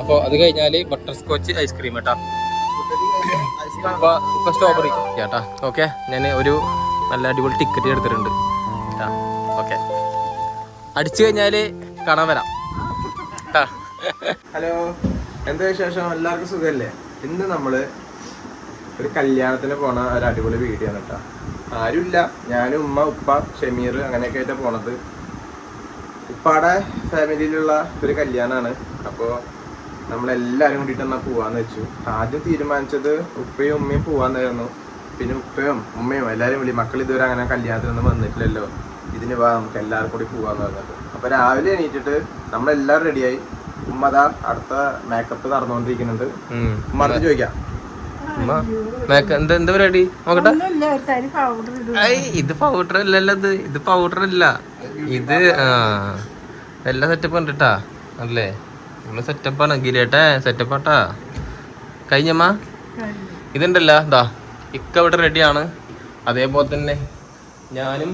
അപ്പോൾ അത് കഴിഞ്ഞാല് ബട്ടർ സ്കോച്ച് ഐസ്ക്രീം കേട്ടാ, ഇപ്പൊ സ്ട്രോബെറി കേട്ടാ. ഓക്കെ, ഞാൻ ഒരു നല്ല അടിപൊളി ടിക്കറ്റ് എടുത്തിട്ടുണ്ട് കേട്ടാ. ഓക്കെ, അടിച്ചു കഴിഞ്ഞാല് കാണാൻ വരാം. ഹലോ, എന്താ വിശേഷം? എല്ലാവർക്കും സുഖമല്ലേ? ഇന്ന് നമ്മള് ഒരു കല്യാണത്തിന് പോണ ഒരു അടിപൊളി വീഡിയോ ആണ് കേട്ടോ. ആരുമില്ല, ഞാനും ഉമ്മ, ഉപ്പ, ഷമീർ അങ്ങനെയൊക്കെ ആയിട്ടാണ് പോണത്. ഉപ്പാടെ ഫാമിലിയിലുള്ള ഒരു കല്യാണമാണ്. അപ്പോൾ നമ്മളെല്ലാവരും കൂടിയിട്ട് എന്നാൽ പോവാന്ന് വെച്ചു. ആദ്യം തീരുമാനിച്ചത് ഉപ്പയും ഉമ്മയും പോവാന്നായിരുന്നു. പിന്നെ ഉപ്പയും ഉമ്മയും എല്ലാവരും വിളി, മക്കൾ ഇതുവരെ അങ്ങനെ കല്യാണത്തിനൊന്നും വന്നിട്ടില്ലല്ലോ, ഇതിന് വാ നമുക്ക് എല്ലാവരും കൂടി പോവാന്ന് പറഞ്ഞത്. അപ്പോൾ രാവിലെ എണീറ്റിട്ട് നമ്മളെല്ലാവരും റെഡിയായി. ഉമ്മ അതാ അടുത്ത മേക്കപ്പ് നടന്നുകൊണ്ടിരിക്കുന്നുണ്ട്. ഉമ്മ ചോദിക്കാം, എന്താ പരിപാടി നോക്കട്ടെ. ഇത് പൗഡർ അല്ലല്ലോ, ഇത് പൗഡർ അല്ല, ഇത് എല്ലാ സെറ്റപ്പ് ഉണ്ട് കേട്ടാ. അല്ലേ, നമ്മള് സെറ്റപ്പാണ്, ഗിലേട്ടെ സെറ്റപ്പാട്ടാ. കഴിഞ്ഞമ്മ ഇതുണ്ടല്ലോ, ഇതാ ഇക്ക ഇവിടെ റെഡിയാണ്. അതേപോലെ തന്നെ ഞാനും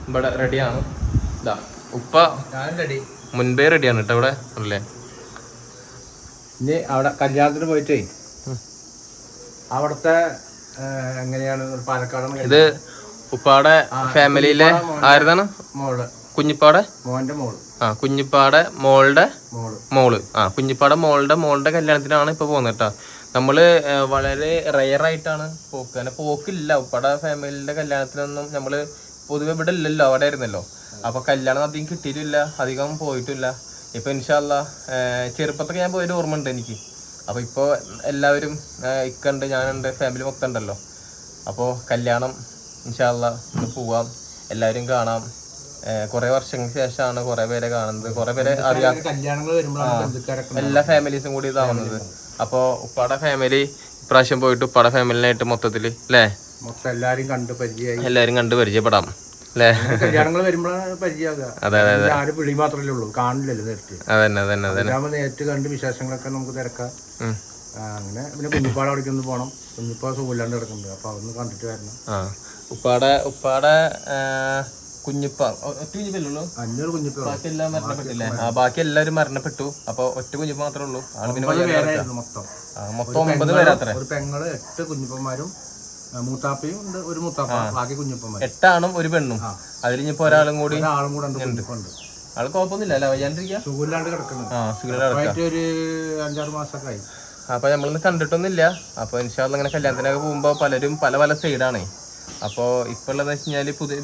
ഇവിടെ റെഡിയാണ്. ഇതാ ഉപ്പ മുൻപേ റെഡിയാണ് കേട്ടോ ഇവിടെ. അല്ലേ, ഇനി അവിടെ കല്യാണത്തിന് പോയിട്ടേ അവിടുത്തെ എങ്ങനെയാണ് പാലക്കാട്. ഇത് ഉപ്പാടെ ഫാമിലിയിലെ ആരുതാണ്? മോള്, കുഞ്ഞിപ്പാടെ മോന്റെ മോള്. കുഞ്ഞിപ്പാടെ മോളുടെ മോള്. കുഞ്ഞിപ്പാടെ മോളുടെ കല്യാണത്തിനാണ് ഇപ്പൊ പോകുന്നത് കേട്ടോ. നമ്മള് വളരെ റെയറായിട്ടാണ് പോക്ക്, അങ്ങനെ പോക്കില്ല. ഉപ്പാടെ ഫാമിലിയുടെ കല്യാണത്തിനൊന്നും നമ്മള് പൊതുവെ ഇവിടെ ഇല്ലല്ലോ, അവിടെ ആയിരുന്നല്ലോ. അപ്പൊ കല്യാണം അധികം കിട്ടിയിട്ടില്ല, അധികം പോയിട്ടില്ല. ഇപ്പൊ ഇൻഷാ അല്ലാ ചെറുപ്പത്തൊക്കെ ഞാൻ പോയൊരു ഓർമ്മ ഉണ്ട് എനിക്ക്. അപ്പൊ ഇപ്പൊ എല്ലാവരും ഇക്കുണ്ട്, ഞാനുണ്ട്, ഫാമിലി മൊത്തം ഉണ്ടല്ലോ. അപ്പോൾ കല്യാണം ഇൻഷാ അല്ലാ ഒന്ന് പോവാം, എല്ലാവരും കാണാം. കുറെ വർഷങ്ങൾക്ക് ശേഷമാണ് കുറെ പേരെ കാണുന്നത്, കുറെ പേരെ അറിയാം, എല്ലാ ഫാമിലീസും കൂടി ഇതാവുന്നത്. അപ്പോൾ ഉപ്പാടെ ഫാമിലി ഇപ്രാവശ്യം പോയിട്ട് ഉപ്പാടെ ഫാമിലിനായിട്ട് മൊത്തത്തില് അല്ലേ എല്ലാരും കണ്ട് പരിചയപ്പെടാം അല്ലേ. കല്യാണങ്ങൾ വരുമ്പോഴാണ് പരിചയമാകുക. അതെ അതെ അതെ, ആരും വിളി മാത്രമല്ലേ ഉള്ളൂ, കാണില്ലല്ലോ നേരിട്ട്. അതന്നെ അതന്നെ അതന്നെ, നേരിട്ട് കണ്ട് വിശേഷങ്ങളൊക്കെ നമുക്ക് തിരക്കാം. അങ്ങനെ പിന്നെ കുഞ്ഞിപ്പാട് അവിടേക്ക് ഒന്ന് പോകണം. കുഞ്ഞിപ്പാ സുഖമില്ലാണ്ട് കിടക്കുന്നുണ്ട്, അപ്പൊ അതൊന്ന് കണ്ടിട്ട് വരണം. ഉപ്പാടെ കുഞ്ഞിപ്പ ഒറ്റ കുഞ്ഞിപ്പല്ലോ, ബാക്കി എല്ലാം മരണപ്പെട്ടില്ലേ? ബാക്കി എല്ലാവരും മരണപ്പെട്ടു. അപ്പൊ ഒറ്റ കുഞ്ഞിപ്പ മാത്രമേ ഉള്ളൂ. മൊത്തം 9 പേരാ. ഒരു പെങ്ങള്, 8 കുഞ്ഞിപ്പന്മാരും മൂത്താപ്പയും ഉണ്ട്, ഒരു മൂത്താപ്പ, ബാക്കി കുഞ്ഞിപ്പന്മാർ 8 ആണും ഒരു പെണ്ണും. അതിൽ ഇനിയിപ്പോ ഒരാളും കൂടി ഉണ്ട്. ആള് കുഴപ്പമൊന്നുമില്ല അല്ല, വയ്യാണ്ടിരിക്കുക, സുഖമില്ലാണ്ട് കിടക്കുന്നത് ഒരു 5-6 മാസമൊക്കെ ആയി. അപ്പൊ നമ്മളൊന്നും കണ്ടിട്ടൊന്നുമില്ല. അപ്പൊ ഇൻഷാല്ലാ ഇങ്ങനെ കല്യാണത്തിനൊക്കെ പോകുമ്പോ പലരും പല പല സൈഡാണേ. അപ്പൊ ഇപ്പൊ ഉള്ളതെന്ന് വെച്ച് കഴിഞ്ഞാല് പുതിയ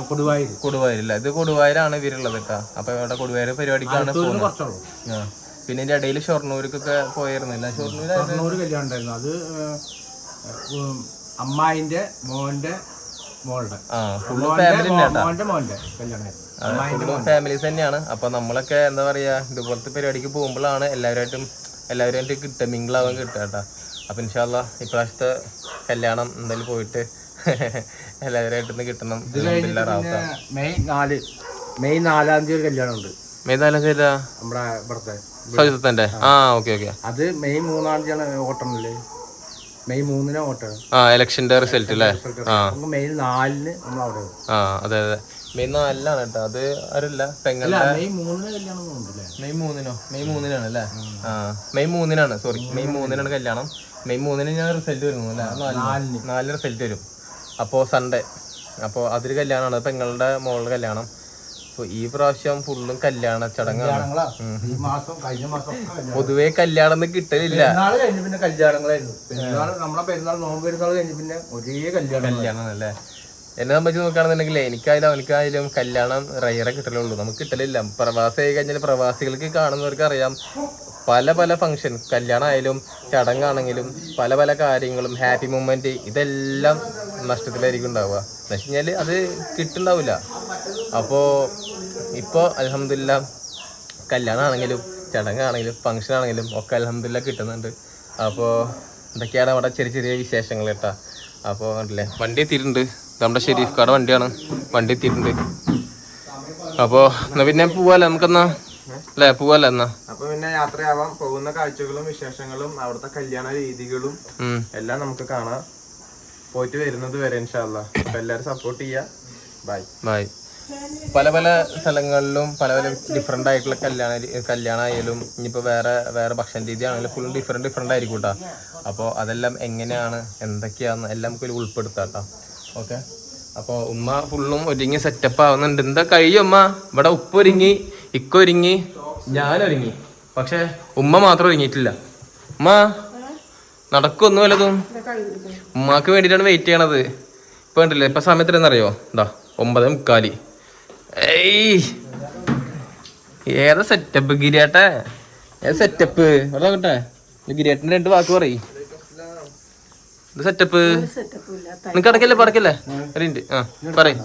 കൊടുവായൂരില്ല, ഇത് കൊടുവായൂരാണ് ഇവരുള്ളത് കേട്ടാ. അപ്പൊ ഇവിടെ കൊടുവായൂർ പരിപാടിക്കാണ്. പിന്നെ ഇതിന്റെ ഇടയിൽ ഷൊർണൂർക്കൊക്കെ പോയിരുന്നില്ല. ഷൊർണൂർ കല്യാണം ഉണ്ടായിരുന്നു, അത് അമ്മായിന്റെ മോന്റെ മോളുടെ ഫാമിലീസ് തന്നെയാണ്. അപ്പൊ നമ്മളൊക്കെ എന്താ പറയാ, ഇതുപോലത്തെ പരിപാടിക്ക് പോകുമ്പോഴാണ് എല്ലാവരുമായിട്ട് കിട്ടുക, മിങ്കിളാവാൻ കിട്ടുക കേട്ടാ. അപ്പൊ ഇൻഷാല്ലാ ഇപ്രാവശ്യത്തെ കല്യാണം എന്തായാലും പോയിട്ട് എല്ലാവരുമായിട്ടൊന്ന് കിട്ടണം. മെയ് 4-ാം തീയതി കല്യാണം ഉണ്ട്. മെയ് 4-ാം തീയതി നമ്മുടെ ഇവിടുത്തെ സൗജത്തിന്റെ. Okay okay. അത് മെയ് 3-ാം തീയതിയാണ് വോട്ടണല്ലേ, മെയ് 3-ന് വോട്ടാണ് ഇലക്ഷന്റെ റിസൾട്ട് അല്ലേ. മെയ് 4-ന് നമ്മൾ അവിടെ. അതെ അതെ, മെയ് 4-ലാണ് കേട്ടോ. അത് ആരല്ല പെങ്ങളുടെ മെയ് 3-ന് കല്യാണം തോന്നുന്നുണ്ടല്ലേ. മെയ് 3-നാണ് അല്ലേ. മെയ് 3-നാണ്, സോറി മെയ് 3-നാണ് കല്യാണം. മെയ് 3-ന് ഞാൻ റിസൾട്ട് വരുന്നു അല്ലേ, 4-ന് റിസൾട്ട് വരും. അപ്പോൾ സൺഡേ, അപ്പോൾ അതൊരു കല്യാണമാണ്, പെങ്ങളുടെ മോളുടെ കല്യാണം. അപ്പൊ ഈ പ്രാവശ്യം ഫുള്ളും കല്യാണ ചടങ്ങാണ്. പൊതുവെ കല്യാണം ഒന്നും കിട്ടലില്ല, പിന്നെ കല്യാണങ്ങളായിരുന്നു. നമ്മളെ പെരുന്നാൾ, നോമ്പ് പെരുന്നാൾ കഴിഞ്ഞ് പിന്നെ ഒരേ കല്യാണം അല്ലേ. എന്നെ സംബന്ധിച്ച് നോക്കുകയാണെന്നുണ്ടെങ്കിൽ എനിക്കായാലും അവനക്കായാലും കല്യാണം റയറെ കിട്ടലുള്ളൂ, നമുക്ക് കിട്ടലില്ല. പ്രവാസിയായി കഴിഞ്ഞാൽ പ്രവാസികൾക്ക് കാണുന്നവർക്ക് അറിയാം, പല പല ഫംഗ്ഷൻ, കല്യാണം ആയാലും ചടങ്ങാണെങ്കിലും പല പല കാര്യങ്ങളും ഹാപ്പി മൊമെന്റ് ഇതെല്ലാം നഷ്ടത്തിലായിരിക്കും ഉണ്ടാവുക. എന്ന് വെച്ച് കഴിഞ്ഞാൽ അത് കിട്ടുന്നുണ്ടാവില്ല. അപ്പോൾ ഇപ്പോൾ അൽഹംദുലില്ലാ കല്യാണമാണെങ്കിലും ചടങ്ങാണെങ്കിലും ഫംഗ്ഷൻ ആണെങ്കിലും ഒക്കെ അൽഹംദുലില്ലാ കിട്ടുന്നുണ്ട്. അപ്പോൾ ഇതൊക്കെയാണ് അവിടെ ചെറിയ ചെറിയ വിശേഷങ്ങൾ കേട്ടാ. അപ്പോൾ കണ്ടില്ലേ, വണ്ടി എത്തിയിട്ടുണ്ട്, നമ്മുടെ ഷെരീഫ് കാർഡ് വണ്ടിയാണ്, വണ്ടി എത്തിയിട്ടുണ്ട്. അപ്പോൾ എന്നാ പിന്നെ പോവാല്ലേ നമുക്കെന്നാ അല്ലേ, പോവല്ലേ എന്നാ. അപ്പൊ പിന്നെ യാത്രയാവാം. പോകുന്ന കാഴ്ചകളും വിശേഷങ്ങളും അവിടുത്തെ കല്യാണ രീതികളും എല്ലാം നമുക്ക് കാണാം. പോയിട്ട് വരുന്നത് വരെ ഇൻഷാ അല്ലാ. അപ്പൊ എല്ലാരും സപ്പോർട്ട് ചെയ്യാ. ബൈ. പല പല സ്ഥലങ്ങളിലും പല പല ഡിഫറെൻ്റ് ആയിട്ടുള്ള കല്യാണമായാലും ഇനിയിപ്പോൾ വേറെ ഭക്ഷണ രീതി ആണെങ്കിലും ഫുൾ ഡിഫറെൻ്റ് ആയിരിക്കും കേട്ടോ. അപ്പോൾ അതെല്ലാം എങ്ങനെയാണ് എന്തൊക്കെയാണെന്ന് എല്ലാം നമുക്ക് ഉൾപ്പെടുത്താം കേട്ടോ. ഓക്കെ, അപ്പോൾ ഉമ്മ ഫുള്ളും ഒരുങ്ങി സെറ്റപ്പ് ആവുന്നുണ്ട്. എന്താ കഴിയും ഉമ്മ? ഇവിടെ ഉപ്പ ഒരുങ്ങി, ഇക്ക ഒരുങ്ങി, ഞാനൊരുങ്ങി, പക്ഷെ ഉമ്മ മാത്രം ഒരുങ്ങിയിട്ടില്ല. ഉമ്മ നടക്കൊന്നും വല്ലതും ഉമ്മാക്ക് വേണ്ടിയിട്ടാണ് വെയിറ്റ് ചെയ്യണത്. ഇപ്പൊ കണ്ടില്ലേ ഇപ്പൊ സമയത്ത് എന്നറിയോ? എന്താ 9:45. ഏയ് ഏതാ സെറ്റപ്പ് ഗിരിയേട്ടെ, ഏതാ സെറ്റപ്പ്? നോക്കട്ടെ, ഗിരിയേട്ടൻ്റെ 2 വാക്ക് പറയും. ഇത് സെറ്റപ്പ് നിനക്ക് അടക്കല്ലേ പടക്കല്ലേ അറിയുണ്ട്. ആ പറയും.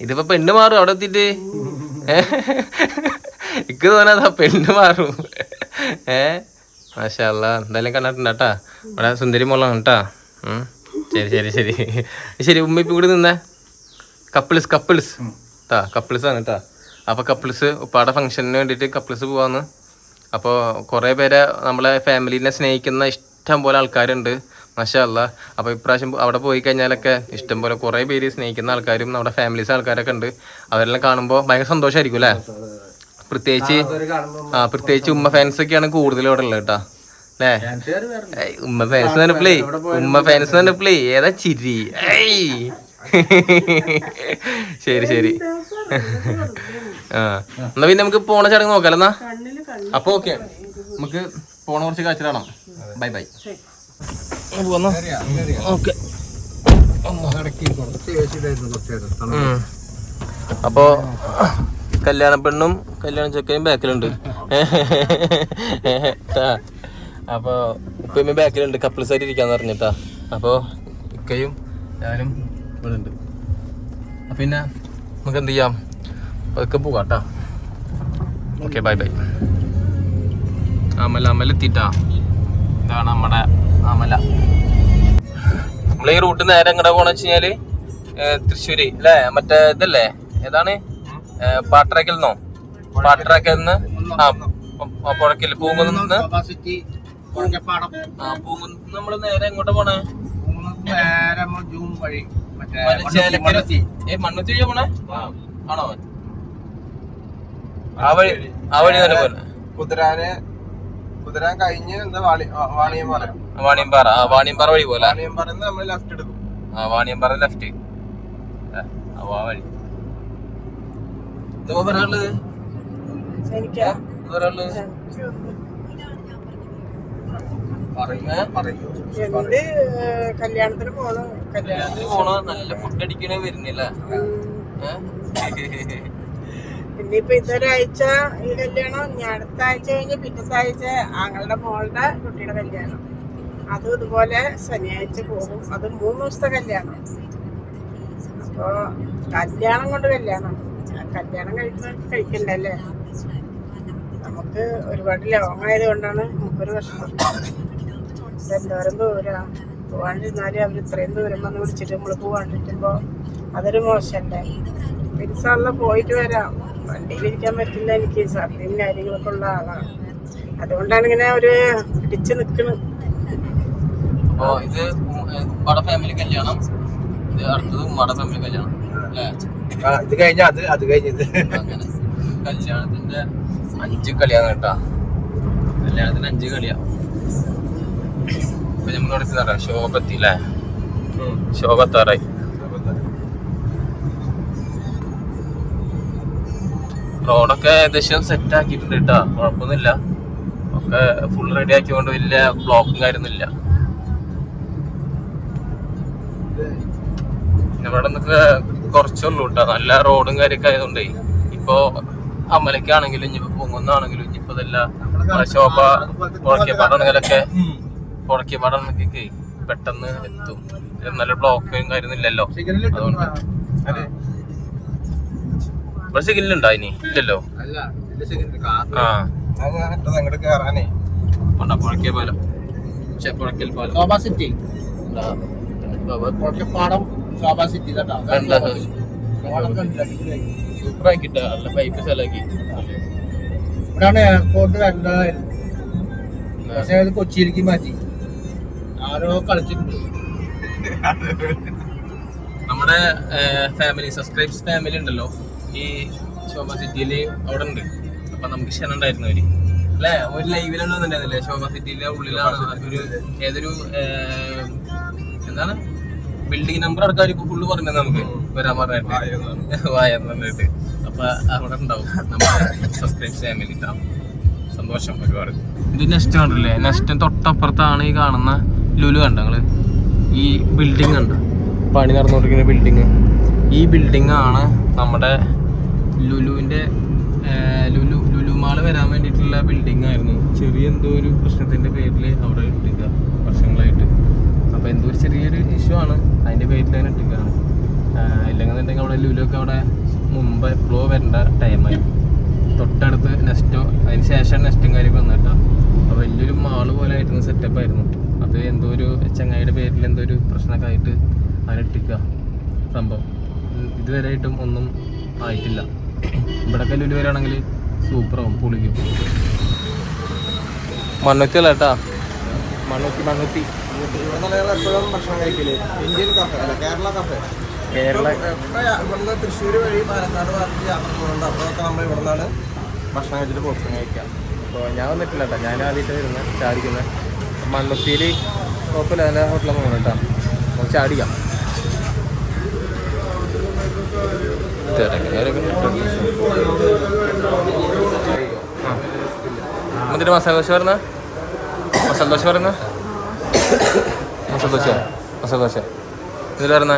ഇതിപ്പോ പെണ്ണ് മാറും അവിടെ എത്തിയിട്ട്. എനിക്ക് തോന്നാ പെണ്ണ് മാറും. മാഷാ അല്ലാ, എന്തായാലും കണ്ടിട്ടുണ്ടാ. ഇവിടെ സുന്ദരി മോളാണ് കേട്ടാ. ശരി ഉമ്മ ഇപ്പം കൂടി നിന്നേ. കപ്പിൾസ് ആണ് കേട്ടാ. അപ്പൊ കപ്പിൾസ് ഉപ്പാടെ ഫംഗ്ഷന് വേണ്ടിയിട്ട് കപ്പിൾസ് പോവാന്ന്. അപ്പോൾ കുറേ പേരെ നമ്മളെ ഫാമിലീനെ സ്നേഹിക്കുന്ന ഇഷ്ടം പോലെ ആൾക്കാരുണ്ട് മാഷാ അല്ലാ. അപ്പോൾ ഇപ്രാവശ്യം അവിടെ പോയി കഴിഞ്ഞാലൊക്കെ ഇഷ്ടം പോലെ കുറേ പേര് സ്നേഹിക്കുന്ന ആൾക്കാരും നമ്മുടെ ഫാമിലീസ് ആൾക്കാരൊക്കെ ഉണ്ട്. അവരെല്ലാം കാണുമ്പോൾ ഭയങ്കര സന്തോഷമായിരിക്കും അല്ലേ? പ്രത്യേകിച്ച് ഉമ്മ ഫാൻസ് ഒക്കെയാണ് കൂടുതൽ ഇവിടെ ഉള്ളത് കേട്ടാ അല്ലേ? ഉമ്മ ഫാൻസ് പറഞ്ഞപ്പോളേ ഏതാ ചിരി. ശരി ആ എന്നാ പിന്നെ നമുക്ക് പോണ ചടങ്ങ് നോക്കാലോ എന്നാ. അപ്പൊ ഓക്കെ, നമുക്ക് പോണ കുറച്ച് കാഴ്ച കാണാം. Bye okay. അപ്പോ കല്യാണ പെണ്ണും കല്യാണ ചെക്കനും ബാക്കിലുണ്ട്. അപ്പൊ ഇപ്പം ബാക്കിലുണ്ട്, കപ്പിൾസ് ആയിട്ട് ഇരിക്കാന്ന് പറഞ്ഞിട്ടാ. അപ്പൊ ഇക്കയും ഞാനും ഇവിടെ ഉണ്ട്. പിന്നെ നമുക്ക് എന്ത് ചെയ്യാം, അതൊക്കെ പോകാട്ടാ. Okay bye. അമല എത്തിട്ടാ. ഇതാണ് നമ്മുടെ അമല. നമ്മളീ റൂട്ട് നേരെ എങ്ങടെ പോണെന്ന് വെച്ച് കഴിഞ്ഞാല് തൃശ്ശൂര് അല്ലേ? മറ്റേ ഇതല്ലേ, ഏതാണ് പാട്രാക്കൽന്നോ? പാട്രാക്കൽന്ന് പുഴക്കൽ പൂങ്കുന്ന് നമ്മള് നേരെ എങ്ങോട്ടാ പോണേ? മണ്ണുത്തി വഴിയാ പോണേ ആണോ? ആ വഴി തന്നെ പോലെ കുതിരാൻ കഴിഞ്ഞ് എന്താ വാണിയമ്പാറ വഴി പോലെ. നമ്മൾ ലെഫ്റ്റ് എടുക്കും. വാണിയമ്പാറ ലെഫ്റ്റ്. ആ വഴി പറയാനുള്ളത് കല്യാണത്തിന് പോണോ? നല്ല ഫുഡ് അടിക്കണേ വരുന്നില്ല. ഇനിയിപ്പോ ഇതൊരാഴ്ച ഈ കല്യാണം, ഇനി അടുത്ത ആഴ്ച കഴിഞ്ഞ് പിറ്റത്തെ ആഴ്ച ആങ്ങളുടെ മോളുടെ കുട്ടിയുടെ കല്യാണം. അതും ഇതുപോലെ ശനിയാഴ്ച പോകും. അത് 3 ദിവസത്തെ കല്യാണം. അപ്പൊ കല്യാണം കൊണ്ട് കല്യാണം കഴിക്കണ്ടല്ലേ? നമുക്ക് ഒരുപാട് ലോങ് ആയത് കൊണ്ടാണ് നമുക്കൊരു വിഷമം. എന്തോരം ദൂരം പോവാണ്ടിരുന്നാലും അവർ ഇത്രയും ദൂരം വന്ന് വിളിച്ചിട്ട് നമ്മൾ പോവാണ്ടിരിക്കുമ്പോ അതൊരു മോശമല്ലേ? പിൻസാറിൽ പോയിട്ട് വരാം. വണ്ടിയിലിരിക്കാൻ പറ്റില്ല, എനിക്ക് ഛർദിയും കാര്യങ്ങളൊക്കെ ഉള്ള ആളാണ്. അതുകൊണ്ടാണ് ഇങ്ങനെ ഒരു പിടിച്ചു നിൽക്കുന്നത്. ഇത് ഉമ്മയുടെ ഫാമിലി കല്യാണം, ഇത് അടുത്തത് ഉമ്മയുടെ ഫാമിലി കല്യാണം അല്ലേ? ഇത് കഴിഞ്ഞ അത് കഴിഞ്ഞത് അങ്ങനെ കല്യാണത്തിന്റെ 5 കളിയാണ് കേട്ടാ. കല്യാണത്തിന് 5 കളിയാ. ഇപ്പൊ നമ്മൾ നടത്തുന്ന ശോഭത്തി അല്ലേ? ശോഭത്താറായി. റോഡൊക്കെ ഏകദേശം സെറ്റ് ആക്കിയിട്ടുണ്ട് കേട്ടാ, കുഴപ്പമൊന്നുമില്ല. ഒക്കെ ഫുൾ റെഡി ആക്കിയോണ്ട് വലിയ ബ്ലോക്കും കാര്യമൊന്നുമില്ല. ഇവിടെ നിന്നൊക്കെ കുറച്ചുള്ളൂ കേട്ടോ, നല്ല റോഡും കാര്യമൊക്കെ ആയതുകൊണ്ടേ. ഇപ്പൊ അമലക്കാണെങ്കിലും ഇനിയിപ്പോ പൊങ്ങുന്നാണെങ്കിലും ഇനിയിപ്പോ ഇതെല്ലാം ശോഭ പുഴക്കിപ്പാടാണെന്നൊക്കെ പെട്ടെന്ന് എത്തും. നല്ല ബ്ലോക്കും കാര്യമൊന്നുമില്ലല്ലോ. അതുകൊണ്ട് ഇവിടെ സിഗ്നലുണ്ടോ? ഇനി ഇല്ലല്ലോ. പുഴക്കിയ പാലം, പുഴക്കൽ പാലം, സൂപ്പറാക്കിട്ട നല്ല പൈപ്പ് സ്ഥലമാക്കി. ഇവിടാണ് എയർപോർട്ട് വരേണ്ടതായിരുന്നു, പക്ഷെ അത് കൊച്ചിയിലേക്ക് മാറ്റി. ആരോ കളിച്ചിട്ടുണ്ട്. നമ്മുടെ ഫാമിലി സബ്സ്ക്രൈബ്സ് ഫാമിലി ഉണ്ടല്ലോ ഈ ശോഭ സിറ്റിയില് അവിടെ ഉണ്ട്. അപ്പൊ നമുക്ക് ക്ഷണം ഉണ്ടായിരുന്നു അവര് അല്ലെ, ഒരു ലൈവിലുണ്ടായിരുന്നില്ലേ ശോഭ സിറ്റിയിലെ ഉള്ളിലാണ് ഒരു ഏതൊരു എന്താണ് ബിൽഡിംഗ് നമ്പർ ആൾക്കാർ ഫുള്ള് പറഞ്ഞത് നമുക്ക് വരാൻ പറഞ്ഞിട്ട് വായെന്ന് പറഞ്ഞിട്ട്. അപ്പൊ അവിടെ ഉണ്ടാവും നമ്മുടെ സബ്സ്ക്രൈബ് ഫാമിലി ഉണ്ടാവും. സന്തോഷം ഒരുപാട്. ഇത് നെക്സ്റ്റ് കണ്ടില്ലേ, നെക്സ്റ്റ് തൊട്ടപ്പുറത്താണ് ഈ കാണുന്ന ലുലു. കണ്ട നിങ്ങള് ഈ ബിൽഡിംഗ് കണ്ട, പണി നടന്നുകൊണ്ടിരിക്കുന്ന ബിൽഡിങ്. ഈ ബിൽഡിംഗ് ആണ് നമ്മുടെ ലുലുവിന്റെ ലുലു മാള് വരാൻ വേണ്ടിയിട്ടുള്ള ബിൽഡിംഗ് ആയിരുന്നു. ചെറിയ എന്തോ ഒരു പ്രശ്നത്തിന്റെ പേരിൽ അവിടെ ഇട്ടിക്കുക വർഷങ്ങളായിട്ട്. അപ്പൊ എന്തോ ഒരു ചെറിയൊരു ഇഷ്യൂ ആണ്, അതിന്റെ പേരിൽ തന്നെ ഇട്ടിക്കുകയാണ്. ഇല്ലെന്നുണ്ടെങ്കിൽ അവിടെ ലുലു ഒക്കെ അവിടെ മുമ്പ് എപ്പോഴോ വരേണ്ട ടൈമായി. തൊട്ടടുത്ത് നെസ്റ്റോ, അതിന് ശേഷം നെസ്റ്റും കാര്യമൊക്കെ വന്നിട്ടോ. അപ്പോൾ വലിയൊരു മാള് പോലെ ആയിരുന്നു, സെറ്റപ്പ് ആയിരുന്നു. അത് എന്തോ ഒരു ചങ്ങായിയുടെ പേരിൽ എന്തോ ഒരു പ്രശ്നമൊക്കെ ആയിട്ട് അതിനെ ഇട്ടിക്കുക സംഭവം. ഇതുവരെയായിട്ടും ഒന്നും ആയിട്ടില്ല. ഇവിടെയൊക്കെ ലുലു വരികയാണെങ്കിൽ സൂപ്പറാവും, പൊളിക്കും. മണ്ണുത്തിയല്ല കേട്ടാ, മണ്ണുത്തി എപ്പോഴും ഭക്ഷണം കഴിക്കല് ഇന്ത്യൻ കഫേ അല്ല, കേരള കഫേ. കേരള ഇവിടുന്ന് തൃശ്ശൂർ വഴി പാലക്കാട് ഭാഗത്ത് യാത്ര പോകുന്നുണ്ട്. അപ്പോഴൊക്കെ നമ്മൾ ഇവിടെ നിന്നാണ് ഭക്ഷണം കഴിച്ചിട്ട് ഭക്ഷണം കഴിക്കാം. അപ്പോൾ ഞാൻ വന്നിട്ടില്ല കേട്ടോ, ഞാൻ ആദ്യമായിട്ട് വരുന്നത് ചാടിക്കുന്നത്. മണ്ണുത്തിയിൽ കുഴപ്പമില്ല, നല്ല ഹോട്ടലിൽ പോകണം കേട്ടോ, നമുക്ക് ചാടിക്കാം. എന്നിട്ട് മസാല ദോശ പറഞ്ഞ മസാല ദോശ പറയുന്ന മസാല ദോശ മസാല ദോശ ഇതിൽ പറഞ്ഞ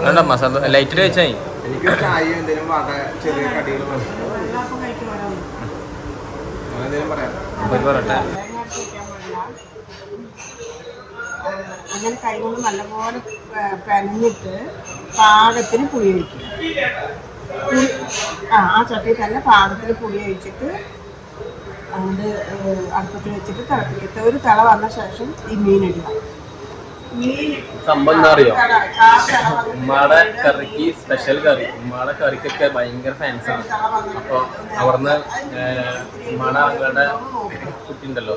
വേണ്ട മസാല ലൈറ്റിൽ കഴിച്ചാൽ എനിക്ക് ചായ എന്തെങ്കിലും ചെറിയ കടികൾ എന്തെങ്കിലും പറയാം. പറയട്ടെ. അങ്ങനെ കൈകൊണ്ട് നല്ലപോലെ പനഞ്ഞിട്ട് പാകത്തിന് പുളി ഒഴിക്കും. ആ ചട്ടിയിൽ തന്നെ പാകത്തിന് പുളി ഒഴിച്ചിട്ട് അത് അടുപ്പത്തിൽ വെച്ചിട്ട് തിളപ്പിക്കട്ടെ. ഒരു തിള വന്ന ശേഷം ഈ മീനിടുക. സംഭവം എന്താ അറിയോ, ഉമ്മാടെ കറിക്ക് സ്പെഷ്യൽ കറി, ഉമ്മാടെ കറിക്കൊക്കെ ഭയങ്കര ഫാൻസാണ്. അപ്പോൾ അവിടുന്ന് ഉമ്മാടെ ആളുകളുടെ കുട്ടി ഉണ്ടല്ലോ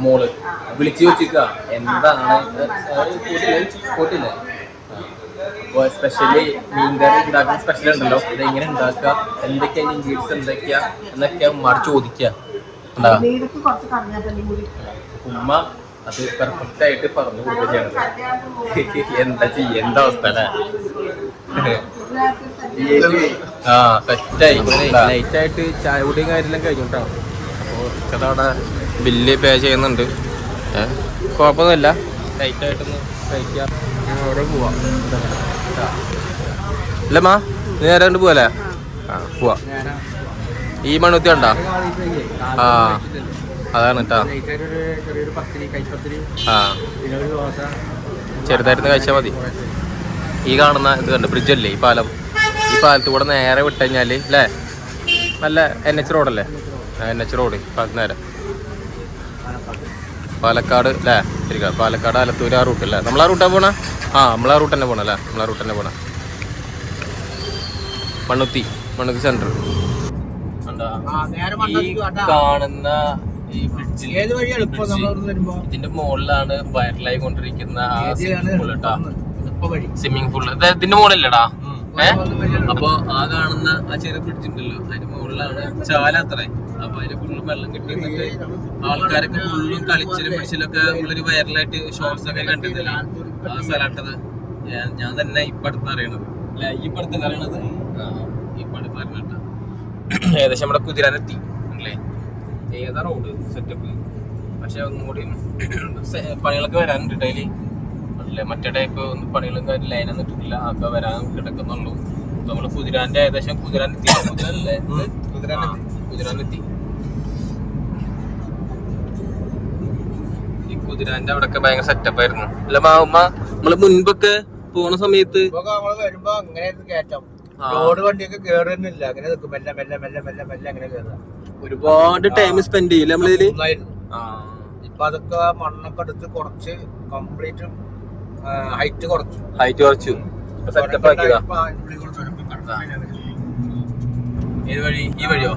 മോള് വിളിച്ചു ചോദിച്ചിക്ക എന്താണ് കൂട്ടില്ലേ. അപ്പോൾ സ്പെഷ്യലി മീൻകറി ഉണ്ടാക്കുന്ന സ്പെഷ്യൽ ഉണ്ടല്ലോ, ഇതെങ്ങനെ ഉണ്ടാക്കുക, എന്തൊക്കെയാണ് ഇൻഗ്രീഡിയൻസ് എന്തൊക്കെയാ എന്നൊക്കെ ഉമ്മാട് ചോദിക്കുക. ഉമ്മ അത് പെർഫെക്റ്റ് ആയിട്ട് പറഞ്ഞു കൊടുക്കുകയാണ്. എന്താ ചെയ്യേണ്ട അവസ്ഥ അല്ലേ. ആ സെറ്റായി ലൈറ്റായിട്ട് ചായ കുടിയും കാര്യമെല്ലാം കഴിഞ്ഞിട്ടാണ്. അപ്പോൾ ഇക്കതവിടെ ബില്ല് പേ ചെയ്യുന്നുണ്ട്. കുഴപ്പമൊന്നുമില്ല, ലൈറ്റായിട്ടൊന്ന് കഴിക്കാം. അവിടെ പോവാം അല്ലേ മാ, നേരെ കൊണ്ട് പോവല്ലേ? ആ പോവാ. ഈ മണ്ണുത്തി ഉണ്ടോ? ആ അതാണ് കേട്ടോ. ആ ചെറുതായിരുന്നു കഴിച്ചാൽ മതി. ഈ കാണുന്ന ഇത് കണ്ട് ബ്രിഡ്ജല്ലേ, ഈ പാലം, ഈ പാലത്ത് കൂടെ നേരെ വിട്ട് കഴിഞ്ഞാൽ അല്ലേ നല്ല NH റോഡല്ലേ, NH റോഡ് നേരെ പാലക്കാട് അല്ലേ, ശരിക്കും പാലക്കാട് ആലത്തൂർ ആ റൂട്ട് അല്ലേ. നമ്മളാ റൂട്ടാണ് പോണേ. ആ നമ്മളാ റൂട്ട് തന്നെ പോണേ അല്ലേ, നമ്മളാ റൂട്ട് തന്നെ പോണേ. മണ്ണുത്തി സെൻറ്റർ കാണുന്ന ഈ ബ്രിഡ്ജിൽ, ഇതിന്റെ മുകളിലാണ് വൈറലായി കൊണ്ടിരിക്കുന്ന സ്വിമ്മിംഗ് പൂള്. ഇതിന്റെ മുകളിലടാ അപ്പൊ ആ കാണുന്ന ആ ചെറിയ ബ്രിഡ്ജ് ഉണ്ടല്ലോ, അതിന്റെ മുകളിലാണ് ചാല അത്രേ. അപ്പൊ അതിന് ഫുള്ളും വെള്ളം കിട്ടി നിന്നിട്ട് ആൾക്കാരൊക്കെ ഫുള്ളും കളിച്ചിലും പിടിച്ചിലൊക്കെ ഉള്ളൊരു വൈറലായിട്ട് ഷോർട്സ് ഒക്കെ കണ്ടിട്ടില്ല. ആ സ്ഥലത്തത് ഞാൻ തന്നെ ഇപ്പൊ അടുത്ത് അറിയണത് അല്ലെ, ഈ അടുത്തല്ല അറിയണത്. ആ ഇപ്പൊ അടുത്ത് അറിയണ ഏകദേശം നമ്മുടെ കുതിരാനെത്തി അല്ലേ. ഏതാ റോഡ് സെറ്റപ്പ്, പക്ഷെ ഒന്നും കൂടി പണികളൊക്കെ വരാനുണ്ട് ഡെയിലി അല്ലേ. മറ്റേ ടൈപ്പ് ഒന്നും പണികളും കാര്യം ലൈനൊന്നും ഇട്ടിട്ടില്ല, അതൊക്കെ വരാൻ കിടക്കുന്നുള്ളൂ. നമ്മള് കുതിരാന്റെ ഏകദേശം കുതിരാനെത്തി. ഈ കുതിരാന്റെ അവിടെ ഒക്കെ ഭയങ്കര സെറ്റപ്പ് ആയിരുന്നു അല്ല മാവുമ്മ. നമ്മള് മുൻപൊക്കെ പോണ സമയത്ത് വരുമ്പോ അങ്ങനെ കയറ്റം റോഡ് വണ്ടിയൊക്കെ കേറുന്നില്ല, അങ്ങനെ മെല്ലെ മെല്ലെ മെല്ലെ മെല്ലെ മെല്ലെ അങ്ങനെ കയറുക. ഒരുപാട് ടൈം സ്പെൻഡ് ചെയ്യില്ല നമ്മളിതില്. ഇപ്പൊ അതൊക്കെ മണ്ണൊക്കെ എടുത്ത് കുറച്ച് കംപ്ലീറ്റ് ഹൈറ്റ് കുറച്ചു സെറ്റപ്പ് ആക്കിയതാ. ഏത് വഴി? ഈ വഴിയോ?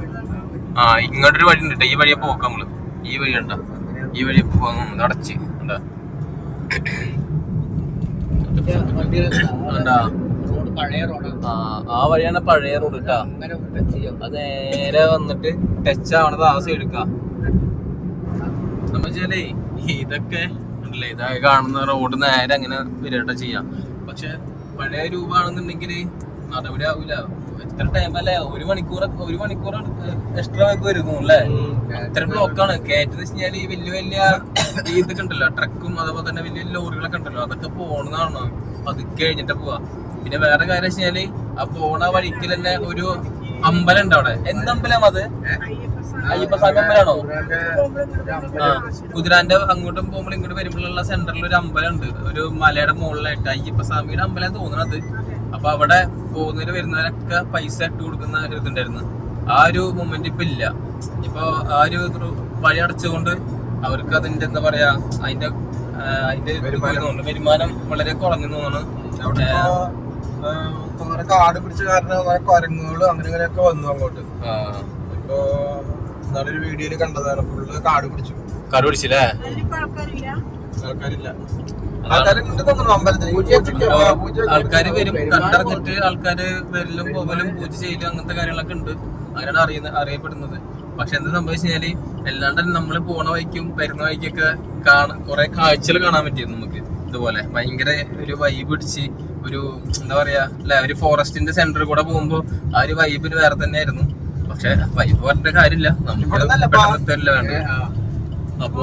ആ ഇങ്ങോട്ടൊരു വഴി ഉണ്ട്, ഈ വഴിയെ പോക്കാം നമ്മള്. ഈ വഴി ഉണ്ടോ? ഈ വഴി പോകാൻ അടച്ച് ഉണ്ടാ. വണ്ടി ഉണ്ടാ റോഡ് പഴയ റോഡാണ്. ആ വഴിയാണ് പഴയ റോഡ് കേട്ടാ. അങ്ങനെ ടച്ച് ചെയ്യാം. അത് നേരെ വന്നിട്ട് ടച്ച് ആവണത് ആ സൈഡ് എടുക്കാം. വെച്ചാലേ ഇതൊക്കെ ഉണ്ടല്ലേ, ഇതായി കാണുന്ന റോഡ് നേരെ അങ്ങനെ വരികട്ട ചെയ്യാം. പക്ഷെ പഴയ രൂപമാണെന്നുണ്ടെങ്കിൽ നടപടി ആവൂല. എത്ര ടൈം അല്ലേ, ഒരു മണിക്കൂർ എക്സ്ട്രാ വരുന്നു അല്ലേ. അത്ര ബ്ലോക്കാണ്. കയറ്റെന്ന് വെച്ച് കഴിഞ്ഞാൽ ഈ വലിയ ഇതൊക്കെ ഉണ്ടല്ലോ, ട്രക്കും അതേപോലെ തന്നെ വലിയ ലോറികളൊക്കെ ഉണ്ടല്ലോ, അതൊക്കെ പോണതാണ്. പതുക്കെ കഴിഞ്ഞിട്ട് പോവാ. പിന്നെ വേറെ കാര്യം വെച്ച് കഴിഞ്ഞാല് ആ പോണ വഴിക്ക് തന്നെ ഒരു അമ്പലം ഉണ്ട് അവിടെ. എന്തമ്പലം അത്? അയ്യപ്പസ്വാമി അമ്പലാണോ? കുതിരാന്റെ അങ്ങോട്ടും പോകുമ്പോൾ ഇങ്ങോട്ട് വരുമ്പോഴുള്ള സെന്ററിൽ ഒരു അമ്പലം ഉണ്ട്, ഒരു മലയുടെ മുകളിലായിട്ട്. അയ്യപ്പസ്വാമിയുടെ അമ്പലം തോന്നണത്. അപ്പൊ അവിടെ പോകുന്നവര് വരുന്നവരൊക്കെ പൈസ ഇട്ട് കൊടുക്കുന്ന ഇതുണ്ടായിരുന്നു. ആ ഒരു മൊമെന്റ് ഇപ്പൊ ഇല്ല. ഇപ്പൊ ആ ഒരു വഴി അടച്ചുകൊണ്ട് അവർക്ക് അതിന്റെ എന്താ പറയാ, അതിന്റെ വരുമാനം വളരെ കുറഞ്ഞു തോന്നുന്നു. കാട് പിടിച്ച കാരണം കുരങ്ങുകള് അങ്ങനെ ഇങ്ങനെയൊക്കെ വന്നു അങ്ങോട്ട്. ഇപ്പൊ നല്ലൊരു വീഡിയോയില് കണ്ടതാണ്, ഫുള്ള് കാട് പിടിച്ചു. കാട് പിടിച്ചില്ലേ? ആൾക്കാരില്ല. ആൾക്കാര് വരും, കണ്ടറിഞ്ഞിട്ട് ആൾക്കാര് വരലും പോകലും പൂജ ചെയ്യലും അങ്ങനത്തെ കാര്യങ്ങളൊക്കെ ഉണ്ട്. അങ്ങനെയാണ് അറിയപ്പെടുന്നത്. പക്ഷെ എന്താ സംഭവിച്ചു കഴിഞ്ഞാല് അല്ലാണ്ട് നമ്മള് പോണ വഴിക്കും വരുന്ന വഴിക്കൊക്കെ കുറെ കാഴ്ചകൾ കാണാൻ പറ്റിയത് നമുക്ക്. ഇതുപോലെ ഭയങ്കര ഒരു വൈബ് പിടിച്ച് ഒരു എന്താ പറയാ അല്ലെ, ഒരു ഫോറസ്റ്റിന്റെ സെന്ററിൽ കൂടെ പോകുമ്പോ ആ ഒരു വൈബിന് വേറെ തന്നെ ആയിരുന്നു. പക്ഷെ വൈബ് പറഞ്ഞ കാര്യമില്ല, നമുക്ക് വേണ്ട. അപ്പോ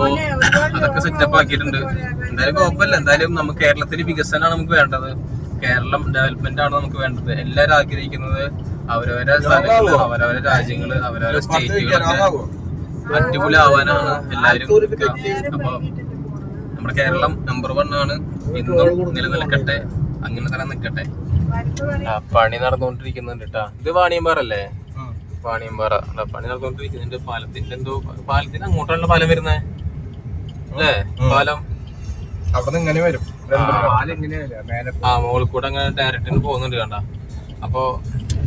അതൊക്കെ സെറ്റപ്പ് ആക്കിയിട്ടുണ്ട്. എന്തായാലും കുഴപ്പമില്ല. എന്തായാലും നമുക്ക് കേരളത്തിന് വികസനമാണ് നമുക്ക് വേണ്ടത്. കേരളം ഡെവലപ്മെന്റ് ആണ് നമുക്ക് വേണ്ടത്. എല്ലാവരും ആഗ്രഹിക്കുന്നത് അവരവരെ സ്ഥലങ്ങള്, അവരവരെ രാജ്യങ്ങള്, അവരവരെ സ്റ്റേറ്റുകളൊക്കെ അടിപൊളി ആവാനാണ് എല്ലാവരും. അപ്പൊ നമ്മുടെ കേരളം നമ്പർ 1 ആണ്, ഇന്നും നിലനിൽക്കട്ടെ, അങ്ങനെ തന്നെ നിൽക്കട്ടെ. പണി നടന്നുകൊണ്ടിരിക്കുന്നുണ്ട് കേട്ടാ. ഇത് വാണിയമ്പാറല്ലേ? വാണിയമ്പാറ പണി നടന്നുകൊണ്ടിരിക്കുന്നുണ്ട്. പാലത്തിന് അങ്ങോട്ടുള്ള പാലം വരുന്നേ അല്ലേ? പാലം അവിടെ ഇങ്ങനെ വരും, മുകളിൽ കൂടെ അങ്ങനെ ഡയറക്റ്റിന് പോകുന്നുണ്ട് കണ്ട. അപ്പൊ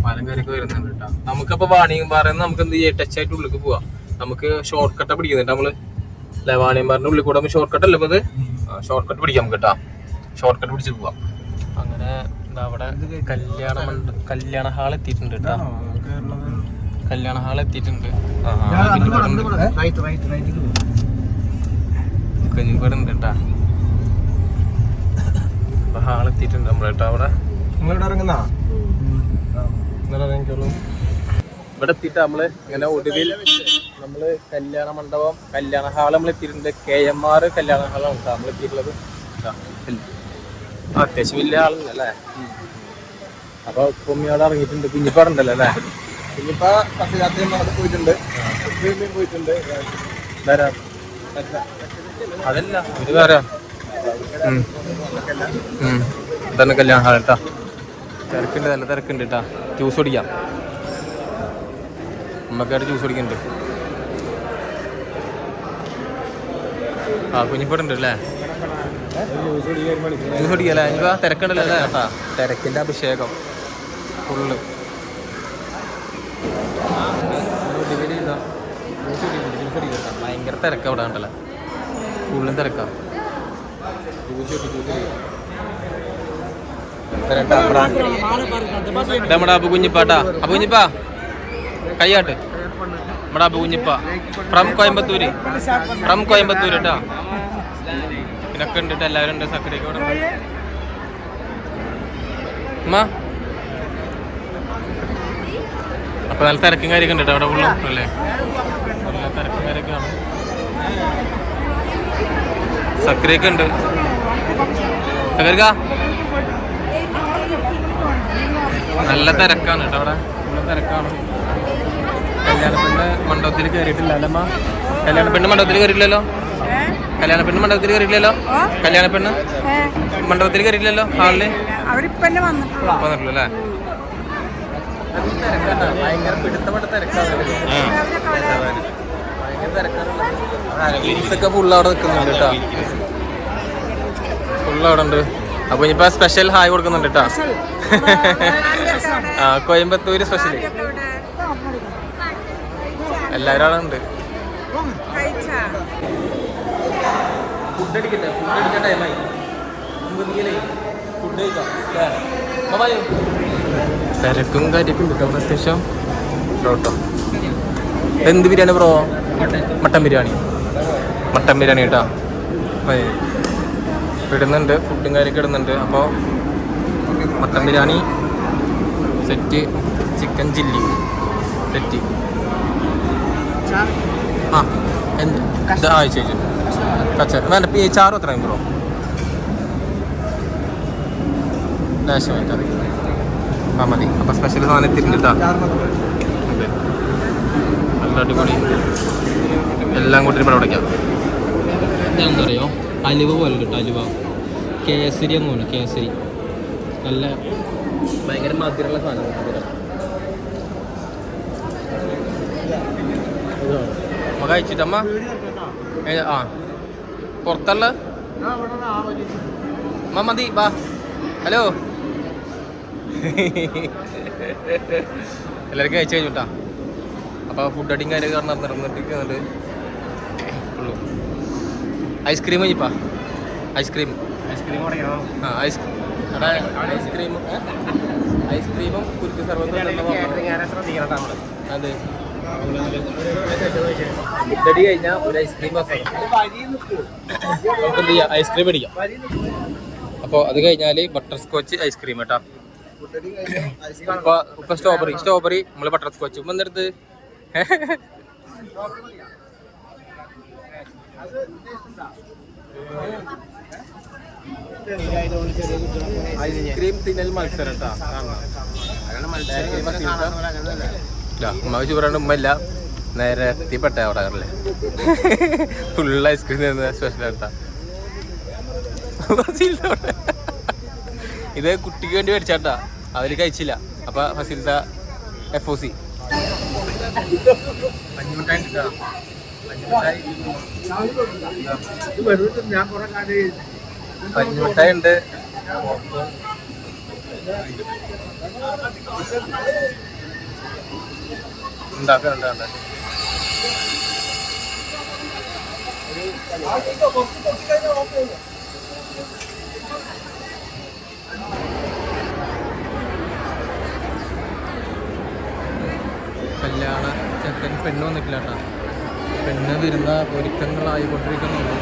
പാലം കാര്യമൊക്കെ വരുന്നുണ്ട് കേട്ടാ. നമുക്കപ്പോ വാണിയമ്പാറ നമുക്ക് എന്ത് ചെയ്യാം, ടച്ച് ആയിട്ട് ഉള്ളിലേക്ക് പോവാം. നമുക്ക് ഷോർട്ട് കട്ട പിടിക്കുന്നുണ്ട് നമ്മള് അല്ലെ? വാണിയമ്പാറിന്റെ ഉള്ളിൽ കൂടെ ഷോർട്ട് കട്ട് അല്ലേ അത്? ഷോർട്ട് കട്ട് പിടിക്കാം കേട്ടാ. ഷോർട്ട് കട്ട് പിടിച്ചിട്ട് പോവാം. അങ്ങനെ അവിടെ കല്യാണ ഹാൾ എത്തിയിട്ടുണ്ട് കേട്ടാ. കല്യാണ ഹാൾ എത്തിയിട്ടുണ്ട്. കുഞ്ഞിപ്പടുണ്ട് കേട്ടാ. ഹാൾ എത്തിയിട്ടുണ്ട് നമ്മള് കേട്ടോ. അവിടെ ഇവിടെ എത്തിയിട്ട് നമ്മള് ഇങ്ങനെ ഒടുവിൽ നമ്മള് കല്യാണ മണ്ഡപം, കല്യാണ ഹാൾ നമ്മൾ എത്തിയിട്ടുണ്ട്. KMR കല്യാണ ഹാളാണ് കേട്ടോ നമ്മൾ എത്തിയിട്ടുള്ളത്. അത്യാവശ്യം വലിയ ആളുണ്ടല്ലേ. അപ്പൊ കുമ്മിയോടെ ഇറങ്ങിയിട്ടുണ്ട്. കുഞ്ഞിപ്പാടുണ്ടല്ലോ അല്ലേ? കുഞ്ഞിപ്പ കസിരാത്രി പോയിട്ടുണ്ട്. അതല്ല ഇത് വേറെ ഇതാണ് കല്യാണ ഹാൾ കേട്ടാ. തിരക്കുണ്ട്, നല്ല തിരക്കുണ്ട് കേട്ടാ. ജ്യൂസ് കുടിക്കാം, നമ്മക്കായിട്ട് ജ്യൂസ് കുടിക്കുന്നുണ്ട്. കുഞ്ഞിപ്പടുണ്ട് അല്ലേ? ജ്യൂസ് കുടിക്കല്ലേ? ഇനിയിപ്പോ തിരക്കുണ്ടല്ലോ അല്ലേ? തിരക്കിന്റെ അഭിഷേകം ഫുള്ള്. ഭയങ്കര തിരക്കാ അവിടെ ഉണ്ടല്ലോ, ഫുള്ളും തിരക്കാ. നമ്മുടെ അബു കുഞ്ഞിപ്പാട്ടാ. അബു കുഞ്ഞിപ്പാ കയ്യാട്ട്. നമ്മുടെ അബു കുഞ്ഞിപ്പ ഫ്രം കോയമ്പത്തൂര് കേട്ടോ. ഇതിനൊക്കെ ഉണ്ട്, എല്ലാവരും ഉണ്ട്. സക്കരയൊക്കെ ഇവിടെ ഉണ്ട്. അപ്പൊ നല്ല തിരക്കും കാര്യമൊക്കെ ഉണ്ട് അവിടെ ഫുള്ളും അല്ലേ? നല്ല തിരക്കും കാര്യമൊക്കെയാണ്. സക്കരയൊക്കെ ഉണ്ട്. സക്കരക്ക നല്ല തിരക്കാണ് കേട്ടോ അവിടെ, നല്ല തിരക്കാണ്. കല്യാണപ്പെണ്ണ് മണ്ഡപത്തിൽ കയറിയിട്ടില്ല അല്ലമ്മ? കല്യാണപ്പെണ്ണ് മണ്ഡപത്തിൽ കയറിയിട്ടില്ലല്ലോ? കല്യാണപ്പെണ്ണ് മണ്ഡപത്തിൽ കയറിയിട്ടില്ലല്ലോ? കല്യാണപ്പെണ്ണ് മണ്ഡപത്തിൽ കയറിയിട്ടില്ലല്ലോ? ഹാളില് വന്നിട്ടുള്ളൂ അല്ലേ? ഭയങ്കര പിടുത്തപ്പെട്ട തിരക്കാണ്. ഭയങ്കര തിരക്കാണ്. ലീവ്സൊക്കെ ഫുള്ള് അവിടെ നിൽക്കുന്നുണ്ട് കേട്ടോ, ഫുള്ള് അവിടെ ഉണ്ട്. അപ്പൊ ഇനിയിപ്പോ സ്പെഷ്യൽ ഹായ് കൊടുക്കുന്നുണ്ട് കേട്ടോ. കോയമ്പത്തൂര് സ്പെഷ്യൽ എല്ലാവരും അവിടെ ഉണ്ട്. ഫുഡ് അടിക്കട്ടെ, ഫുഡ് അടിക്കാൻ ടൈമായി. ഫുഡ് കഴിക്കാം തിരക്കും കാര്യമൊക്കെ ഉണ്ട് കേട്ടോ അത്യാവശ്യം കേട്ടോ. എന്ത് biryani bro? Mutton biryani. Mutton biryani കേട്ടോ ഇടുന്നുണ്ട്, ഫുഡും കാര്യമൊക്കെ ഇടുന്നുണ്ട്. അപ്പോൾ mutton biryani set, chicken chilli set. ആ എന്ത് ആ ചോദിച്ചു കച്ച വേണ്ട ചാറും എത്രയും ബ്രോ? ലാശമായിട്ട് അത് ആ മതി. അപ്പം സ്പെഷ്യൽ സാധനം എത്തിയിട്ടാ. അതെ നല്ല അടിപൊളി എല്ലാം കൂട്ടി ഇവിടെ ഉടയ്ക്കാം. ഇതെന്താ പറയുക, അലുവ പോലെ കിട്ടും. അലുവ കേസരി എന്ന് തോന്നുന്നു. കേസരി നല്ല ഭയങ്കര മധുരമുള്ള സാധനം. അമ്മ കഴിച്ചിട്ടമ്മ ആ പുറത്തല്ല അമ്മ മതി വാ. ഹലോ എല്ലാവർക്കും കഴിച്ചു കഴിഞ്ഞുട്ടാ. അപ്പോൾ ഫുഡ് അടിയും കാര്യമൊക്കെ നടന്നിരിക്കുന്നുണ്ട്. ഉള്ളൂ ഐസ്ക്രീം കഴിപ്പാ. ഐസ്ക്രീം ആ ഐസ്ക്രീമും കുരുക്ക് സർവത്തും അതെ. ഫുഡടി കഴിഞ്ഞാൽ ഒരു ഐസ്ക്രീം നമുക്ക് എന്ത് ചെയ്യാം, ഐസ്ക്രീം അടിക്കാം. അപ്പോൾ അത് കഴിഞ്ഞാൽ ബട്ടർ സ്കോച്ച് ഐസ്ക്രീം കേട്ടോ. ഇപ്പൊ സ്ട്രോബെറി നമ്മള് ബട്ടർ സ്കോച്ച് ഇപ്പം എന്തെടുത്ത് ഐസ്ക്രീം തിന്നൽ മത്സരം കേട്ടോ. ഉമ്മ ചൂടാണ്ട് ഉമ്മല്ല നേരെ എത്തിപ്പെട്ട അവിടെ അല്ലേ ഫുൾ ഐസ്ക്രീം തരുന്ന സ്പെഷ്യൽ കേട്ടാ. ഇത് കുട്ടിക്ക് വേണ്ടി മേടിച്ചാട്ടാ, അവര് കഴിച്ചില്ല. അപ്പൊ ഫസിൽത്ത FOC പഞ്ഞിമിഠായി ഉണ്ട്. ഉണ്ടാക്കുന്നുണ്ട്. കല്യാണ ചെക്കൻ പെണ്ണ് വന്നിട്ടില്ല കേട്ടോ. പെണ്ണ് വരുന്ന ഒരുക്കങ്ങളായിക്കൊണ്ടിരിക്കുന്നുണ്ട്.